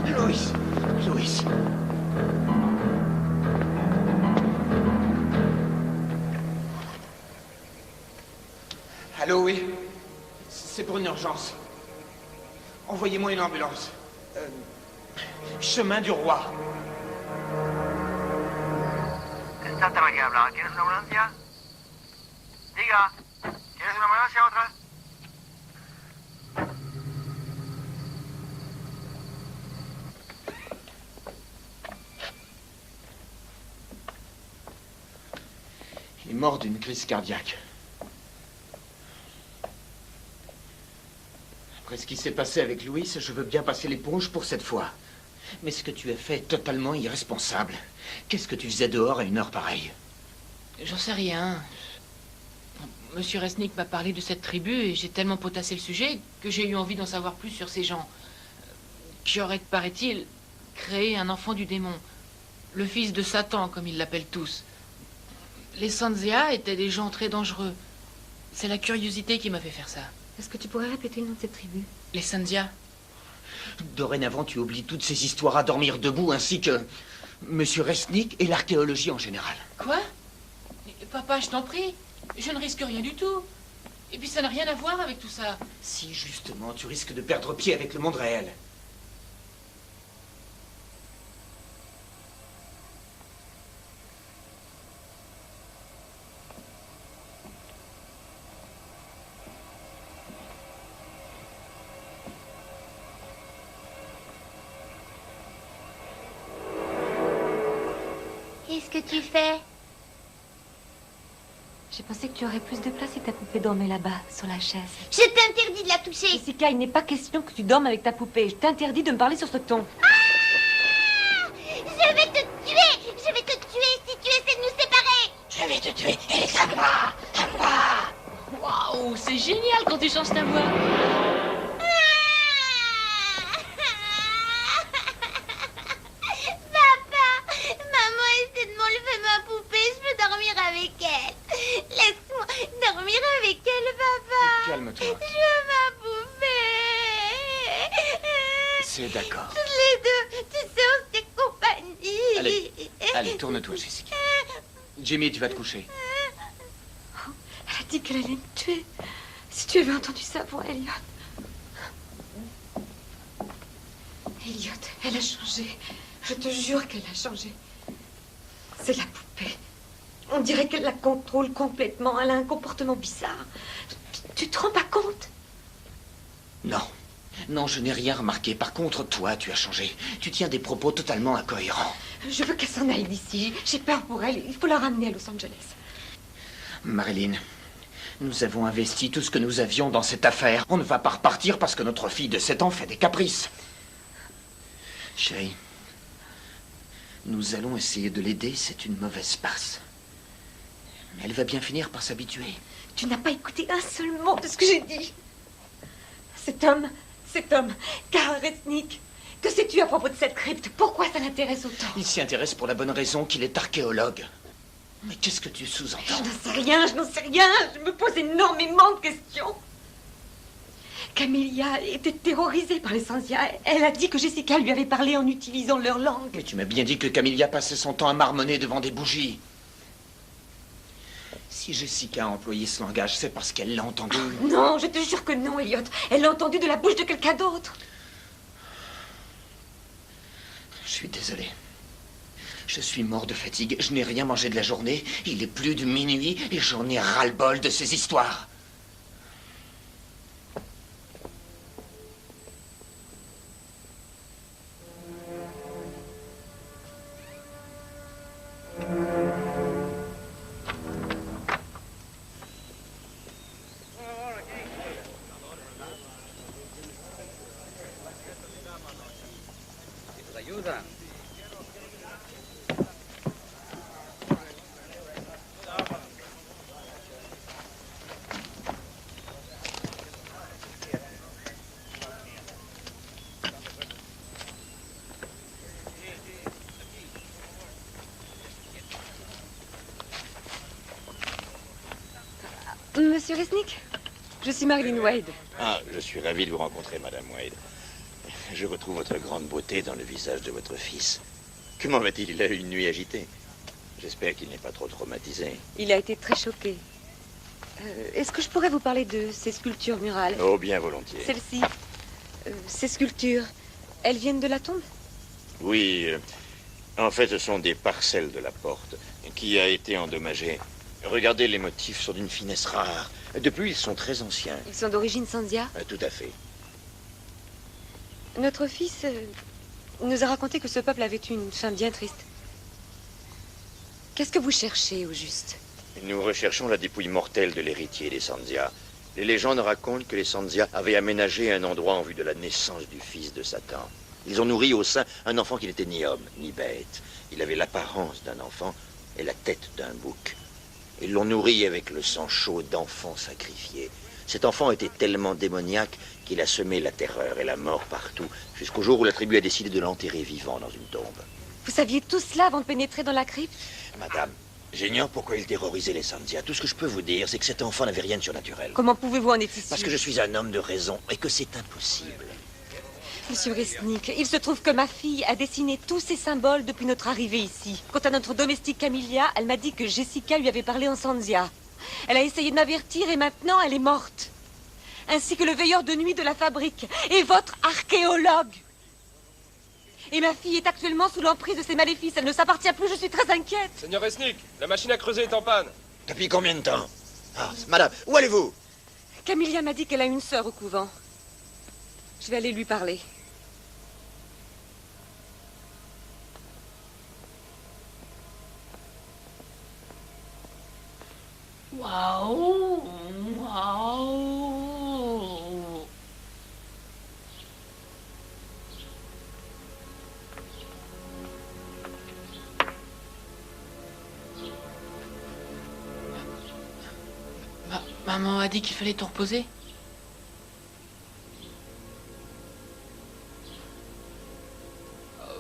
Louis! Louis! Allô, oui? C'est pour une urgence. Envoyez-moi une ambulance. Chemin du Roi. È stata la chiamata? ¿Tienes una ambulancia? Diga, ¿tienes una ambulancia otra? Il est mort d'une crise cardiaque. Après ce qui s'est passé avec Louis, je veux bien passer l'éponge pour cette fois. Mais ce que tu as fait est totalement irresponsable. Qu'est-ce que tu faisais dehors à une heure pareille? J'en sais rien. Monsieur Resnick m'a parlé de cette tribu et j'ai tellement potassé le sujet que j'ai eu envie d'en savoir plus sur ces gens qui auraient, paraît-il, créé un enfant du démon. Le fils de Satan, comme ils l'appellent tous. Les Sanzia étaient des gens très dangereux. C'est la curiosité qui m'a fait faire ça. Est-ce que tu pourrais répéter le nom de cette tribu? Les Sanzia. Dorénavant, tu oublies toutes ces histoires à dormir debout, ainsi que Monsieur Resnick et l'archéologie en général. Quoi? Papa, je t'en prie. Je ne risque rien du tout. Et puis ça n'a rien à voir avec tout ça. Si, justement, tu risques de perdre pied avec le monde réel. Qu'est-ce que tu fais? J'ai pensé que tu aurais plus de place si ta poupée dormait là-bas, sur la chaise. Je t'interdis de la toucher. Jessica, il n'est pas question que tu dormes avec ta poupée. Je t'interdis de me parler sur ce ton. Je vais te tuer. Je vais te tuer si tu essaies de nous séparer. Je vais te tuer, Alexandra! À moi! Waouh, c'est génial quand tu changes ta voix. Papa, maman essaie de m'enlever ma poupée. Je veux dormir avec elle. Laisse-moi dormir avec elle, papa. Calme-toi. Je veux ma poupée. C'est d'accord. Toutes les deux, tu sauves tes compagnies. Allez, tourne-toi, Jessica. Jimmy, tu vas te coucher. Elle a dit qu'elle allait me tuer. Si tu avais entendu sa voix, Elliot. Elliot, elle a changé. Je te jure qu'elle a changé. C'est la poupée. On dirait qu'elle la contrôle complètement. Elle a un comportement bizarre. Tu te rends pas compte? Non. Non, je n'ai rien remarqué. Par contre, toi, tu as changé. Tu tiens des propos totalement incohérents. Je veux qu'elle s'en aille d'ici. J'ai peur pour elle. Il faut la ramener à Los Angeles. Marilyn, nous avons investi tout ce que nous avions dans cette affaire. On ne va pas repartir parce que notre fille de 7 ans fait des caprices. Chérie, nous allons essayer de l'aider. C'est une mauvaise passe. Mais elle va bien finir par s'habituer. Tu n'as pas écouté un seul mot de ce que j'ai dit. Cet homme, Karl Resnick, que sais-tu à propos de cette crypte? Pourquoi ça l'intéresse autant? Il s'y intéresse pour la bonne raison qu'il est archéologue. Mais qu'est-ce que tu sous-entends? Je n'en sais rien. Je me pose énormément de questions. Camilla était terrorisée par les Sanzia. Elle a dit que Jessica lui avait parlé en utilisant leur langue. Mais tu m'as bien dit que Camilla passait son temps à marmonner devant des bougies. Si Jessica a employé ce langage, c'est parce qu'elle l'a entendu. Non, je te jure que non, Elliot. Elle l'a entendu de la bouche de quelqu'un d'autre. Je suis désolé. Je suis mort de fatigue. Je n'ai rien mangé de la journée. Il est plus de minuit et j'en ai ras-le-bol de ces histoires. Monsieur Resnick, je suis Marilyn Wade. Ah, je suis ravi de vous rencontrer, Madame Wade. Je retrouve votre grande beauté dans le visage de votre fils. Comment va-t-il? Il a eu une nuit agitée. J'espère qu'il n'est pas trop traumatisé. Il a été très choqué. Est-ce que je pourrais vous parler de ces sculptures murales? Oh, bien volontiers. Celles-ci, ces sculptures, elles viennent de la tombe? Oui, en fait, ce sont des parcelles de la porte qui a été endommagée. Regardez, les motifs sont d'une finesse rare. Depuis, ils sont très anciens. Ils sont d'origine Sanzia? Tout à fait. Notre fils nous a raconté que ce peuple avait eu une fin bien triste. Qu'est-ce que vous cherchez, au juste? Nous recherchons la dépouille mortelle de l'héritier des Sanzia. Les légendes racontent que les Sanzia avaient aménagé un endroit en vue de la naissance du fils de Satan. Ils ont nourri au sein un enfant qui n'était ni homme, ni bête. Il avait l'apparence d'un enfant et la tête d'un bouc. Ils l'ont nourri avec le sang chaud d'enfants sacrifiés. Cet enfant était tellement démoniaque qu'il a semé la terreur et la mort partout, jusqu'au jour où la tribu a décidé de l'enterrer vivant dans une tombe. Vous saviez tout cela avant de pénétrer dans la crypte? Madame, j'ignore pourquoi il terrorisait les Sanzia. Tout ce que je peux vous dire, c'est que cet enfant n'avait rien de surnaturel. Comment pouvez-vous en être ici? Parce que je suis un homme de raison et que c'est impossible. Monsieur Resnick, il se trouve que ma fille a dessiné tous ces symboles depuis notre arrivée ici. Quant à notre domestique Camilla, elle m'a dit que Jessica lui avait parlé en Sanzia. Elle a essayé de m'avertir et maintenant elle est morte. Ainsi que le veilleur de nuit de la fabrique et votre archéologue. Et ma fille est actuellement sous l'emprise de ces maléfices. Elle ne s'appartient plus, je suis très inquiète. Seigneur Resnick, la machine à creuser est en panne. Depuis combien de temps? Ah, madame, où allez-vous? Camilla m'a dit qu'elle a une sœur au couvent. Je vais aller lui parler. Waouh! Waouh! Maman a dit qu'il fallait te reposer.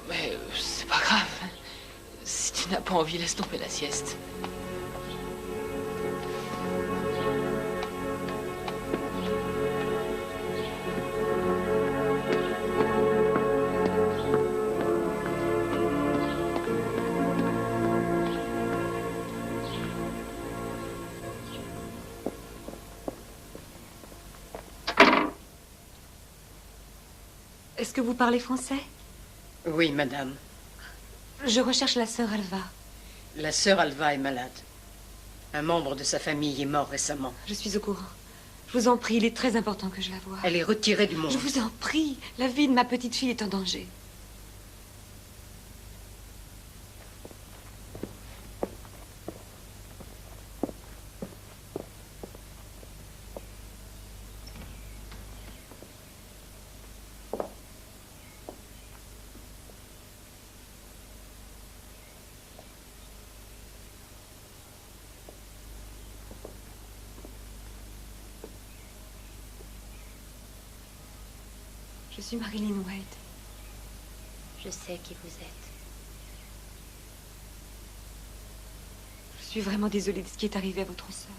Mais c'est pas grave. Si tu n'as pas envie, laisse tomber la sieste. que vous parlez français? Oui, madame. Je recherche la sœur Alva. La sœur Alva est malade. Un membre de sa famille est mort récemment. Je suis au courant. Je vous en prie, il est très important que je la voie. Elle est retirée du monde. Je vous en prie, la vie de ma petite fille est en danger. Je suis Marilyn Wade. Je sais qui vous êtes. Je suis vraiment désolée de ce qui est arrivé à votre sœur.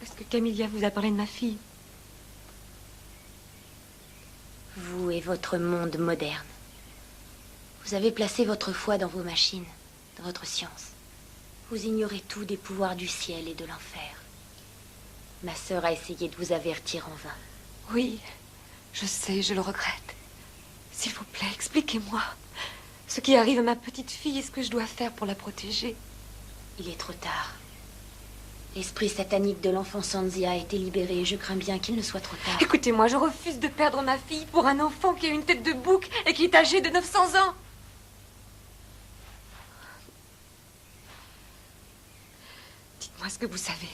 Est-ce que Camilla vous a parlé de ma fille? Vous et votre monde moderne. Vous avez placé votre foi dans vos machines, dans votre science. Vous ignorez tout des pouvoirs du ciel et de l'enfer. Ma sœur a essayé de vous avertir en vain. Oui, je sais, je le regrette. S'il vous plaît, expliquez-moi. Ce qui arrive à ma petite fille et ce que je dois faire pour la protéger. Il est trop tard. L'esprit satanique de l'enfant Sanzia a été libéré et je crains bien qu'il ne soit trop tard. Écoutez-moi, je refuse de perdre ma fille pour un enfant qui a une tête de bouc et qui est âgé de 900 ans. Dites-moi ce que vous savez.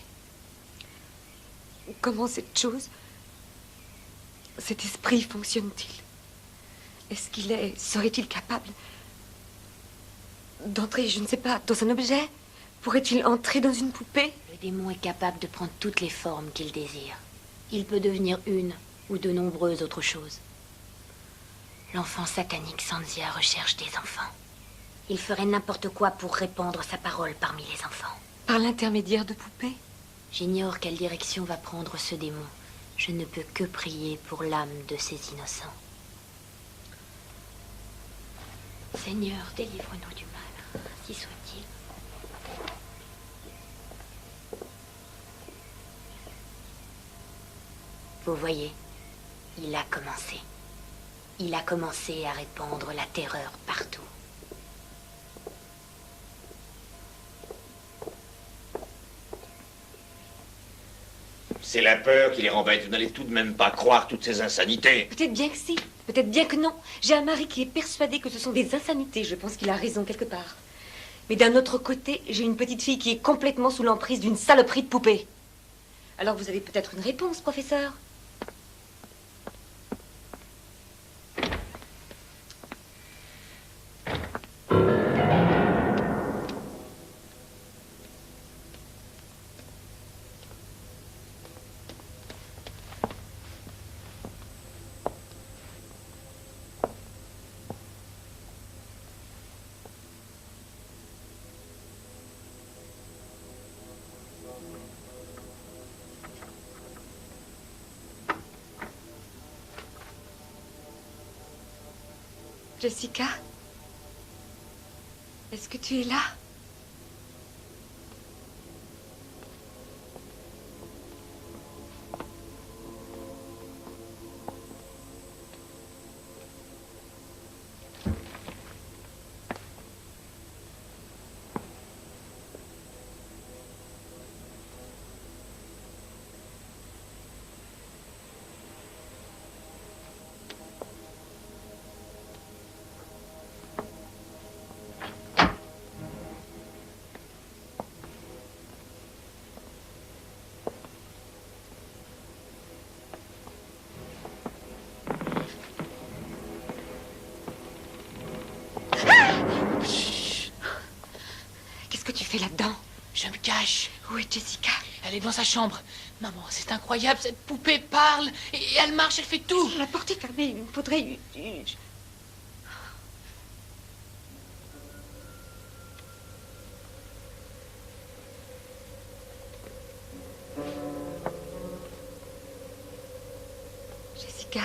Comment cette chose, cet esprit fonctionne-t-il? Est-ce qu'il serait-il capable d'entrer, je ne sais pas, dans un objet? Pourrait-il entrer dans une poupée? Le démon est capable de prendre toutes les formes qu'il désire. Il peut devenir une ou de nombreuses autres choses. L'enfant satanique Sanzia recherche des enfants. Il ferait n'importe quoi pour répandre sa parole parmi les enfants. Par l'intermédiaire de poupées? J'ignore quelle direction va prendre ce démon. Je ne peux que prier pour l'âme de ces innocents. Seigneur, délivre-nous du mal, si soit-il. Vous voyez, il a commencé. Il a commencé à répandre la terreur partout. C'est la peur qui les rend bêtes. Vous n'allez tout de même pas croire toutes ces insanités. Peut-être bien que si, peut-être bien que non. J'ai un mari qui est persuadé que ce sont des insanités. Je pense qu'il a raison quelque part. Mais d'un autre côté, j'ai une petite fille qui est complètement sous l'emprise d'une saloperie de poupée. Alors vous avez peut-être une réponse, professeur? Jessica? Est-ce que tu es là? Qu'est-ce que tu fais là-dedans? Je me cache. Où est Jessica? Elle est dans sa chambre. Maman, c'est incroyable, cette poupée parle et elle marche, elle fait tout. La porte est fermée, il me faudrait... Jessica?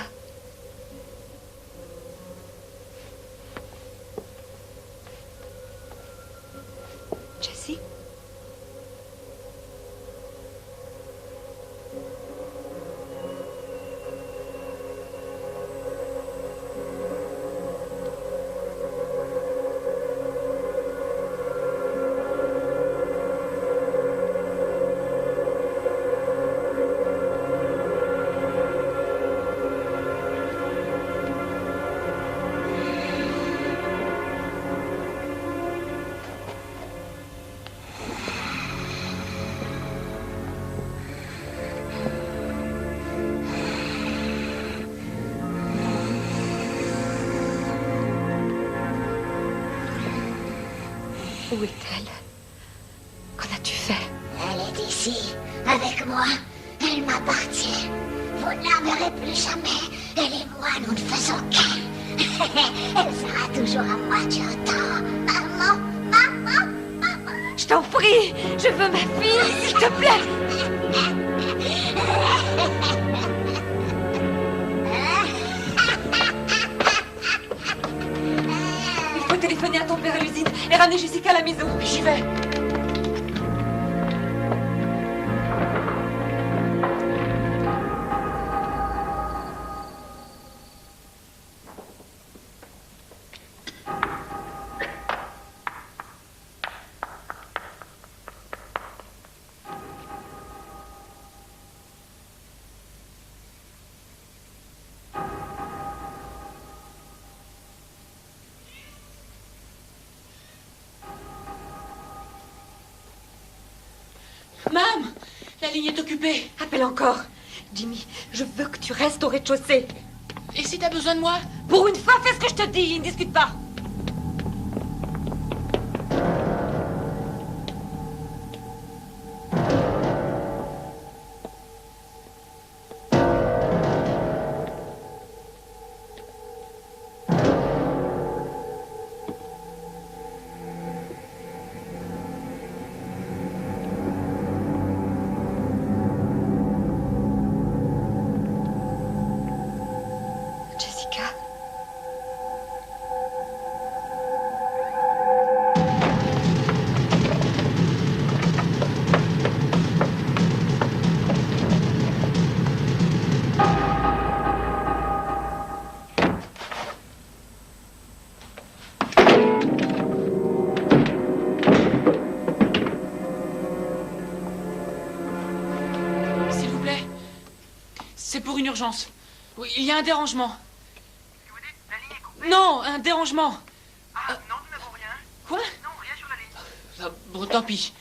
Jessie? Où est-elle? Qu'en as-tu fait? Elle est ici, avec moi. Elle m'appartient. Vous ne la verrez plus jamais. Elle et moi, nous ne faisons qu'un. Elle sera toujours à moi, tu entends? Maman, maman, maman. Je t'en prie, je veux ma fille, s'il te plaît. Il faut téléphoner à ton père à l'usine et ramener Jessica à la maison. J'y vais. Mam, la ligne est occupée. Appelle encore. Jimmy, je veux que tu restes au rez-de-chaussée. Et si t'as besoin de moi? Pour une fois, fais ce que je te dis, ne discute pas. Jessica. S'il vous plaît. C'est pour une urgence. Oui, il y a un dérangement. Non, un dérangement. Non, nous n'avons rien. Quoi? Non, rien sur la ligne. Ah, bon, tant pis.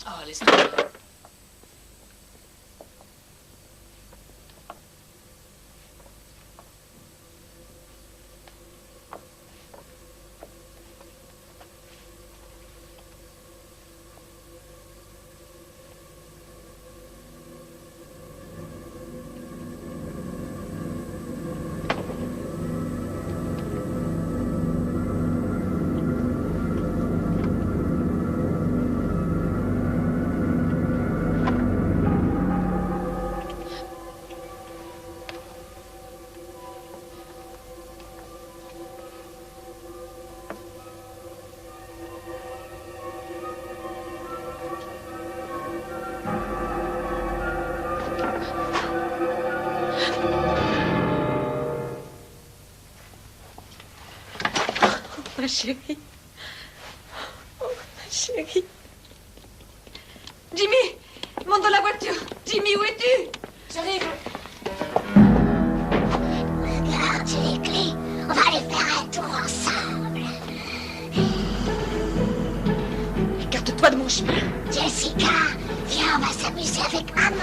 Ah, laisse tomber. Ma chérie. Oh, ma chérie. Jimmy, monte dans la voiture. Jimmy, où es-tu? J'arrive. Regarde, j'ai les clés. On va aller faire un tour ensemble. Écarte-toi de mon chemin. Jessica, viens, on va s'amuser avec maman.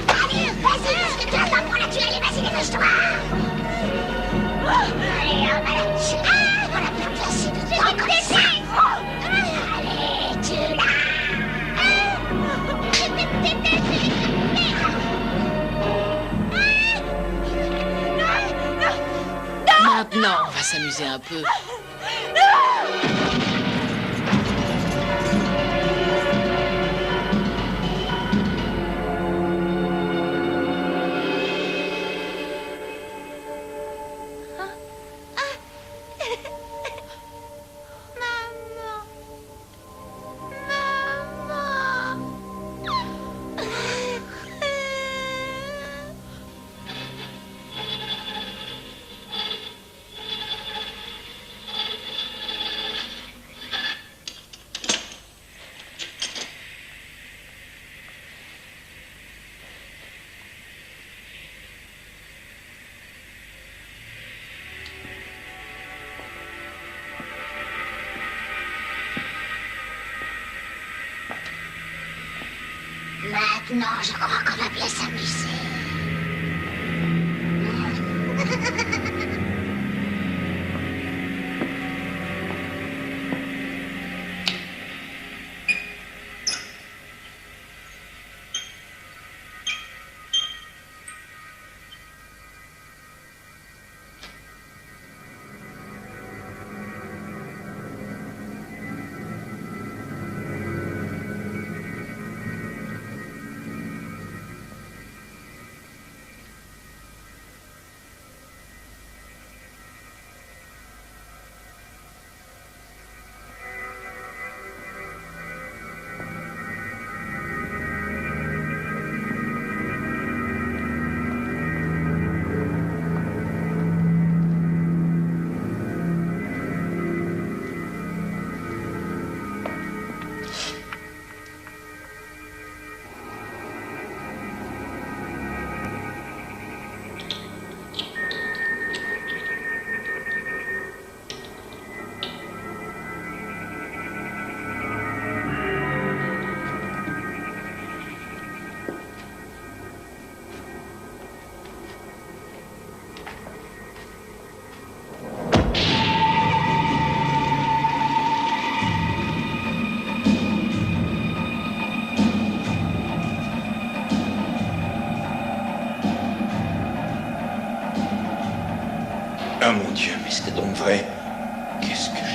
Allez, vas-y, parce que tu as pas pour la tuer. Allez, vas-y, dépêche-toi. Allez, on va la tuer. On a perdu assez de temps comme ça. Allez, tue-la. Maintenant, on va s'amuser un peu. Maintenant, je crois qu'on va bien s'amuser. Ah mon Dieu, mais c'était donc vrai. Qu'est-ce que j'ai fait?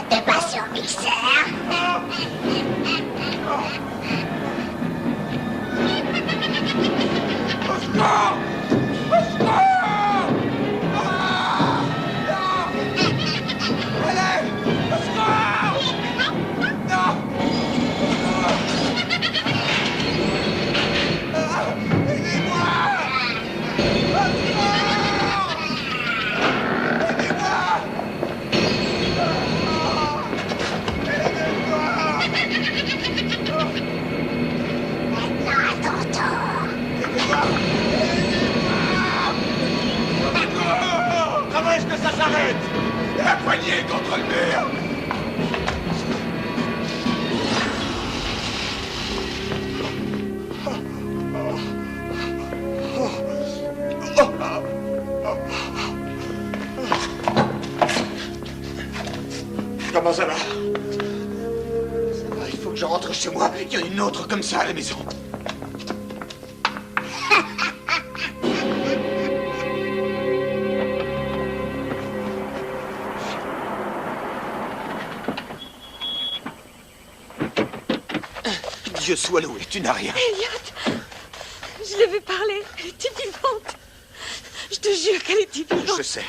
T'es pas sur mixeur. Comment est-ce que ça s'arrête? La poignée contre le mur! Comment ça va? Ça va, il faut que je rentre chez moi. Il y en a une autre comme ça à la maison. Dieu soit loué, tu n'as rien. Elliot, je l'ai vu parler. Elle était vivante. Je te jure qu'elle était vivante. Je sais.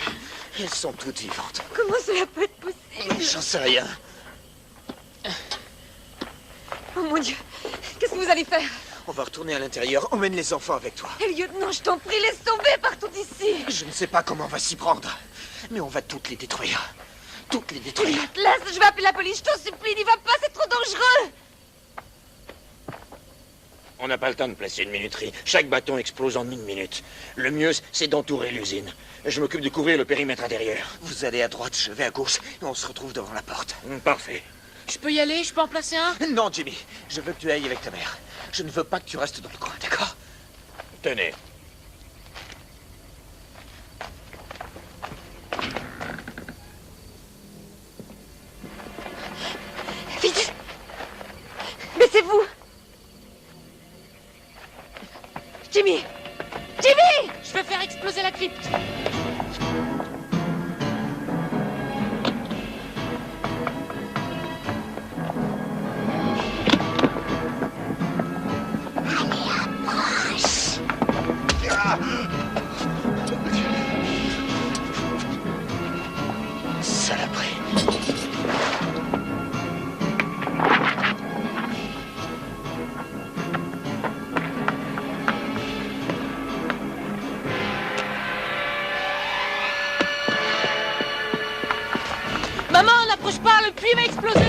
Elles sont toutes vivantes. Comment cela peut être possible? J'en sais rien. Oh mon Dieu, qu'est-ce que vous allez faire? On va retourner à l'intérieur. Emmène les enfants avec toi. Elliot, non, je t'en prie, laisse tomber, partons d'ici. Je ne sais pas comment on va s'y prendre. Mais on va toutes les détruire. Toutes les détruire. Elliot, laisse, je vais appeler la police, je t'en supplie, n'y va pas, c'est trop dangereux. On n'a pas le temps de placer une minuterie. Chaque bâton explose en 1 minute. Le mieux, c'est d'entourer l'usine. Je m'occupe de couvrir le périmètre intérieur. Vous allez à droite, je vais à gauche, et on se retrouve devant la porte. Parfait. Je peux y aller? Je peux en placer un? Non, Jimmy, je veux que tu ailles avec ta mère. Je ne veux pas que tu restes dans le coin, d'accord? Tenez. Vite! Baissez-vous! Jimmy! Jimmy! Je vais faire exploser la crypte. Saloperie. Maman, n'approche pas, le puits va exploser.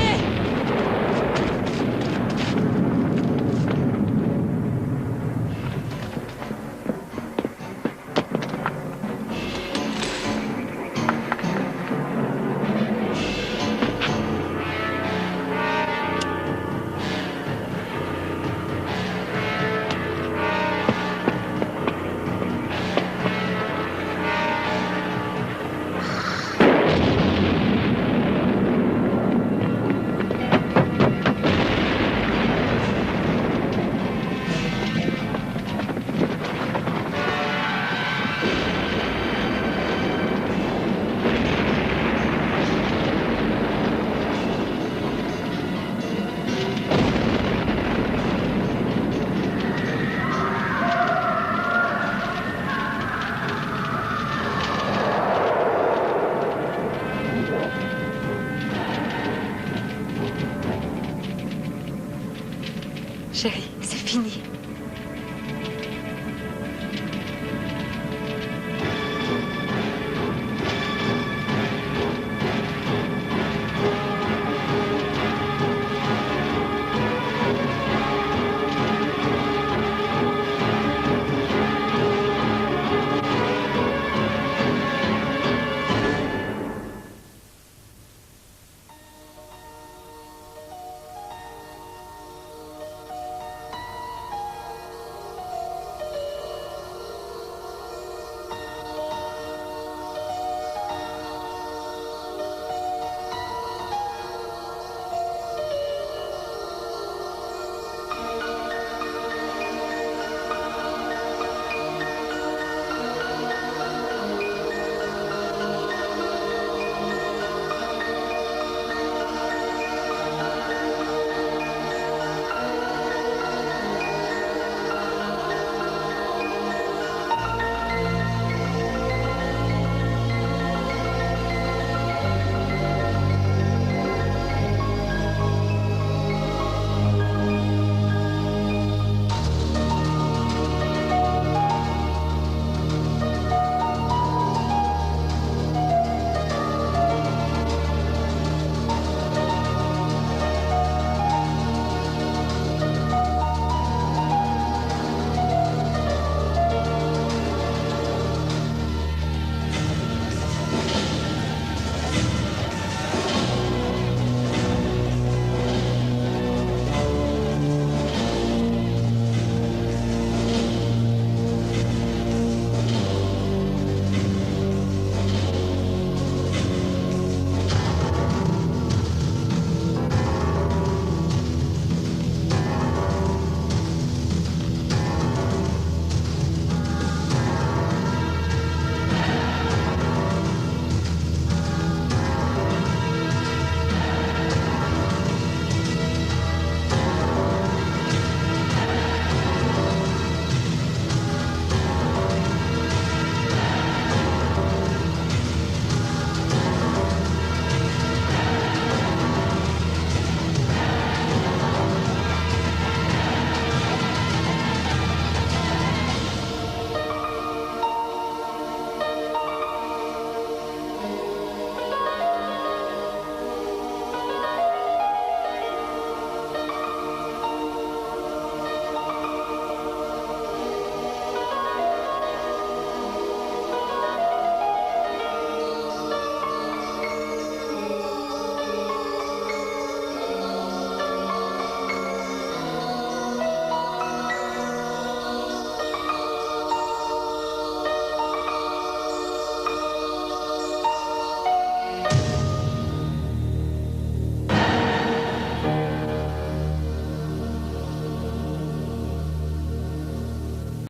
Chérie, c'est fini.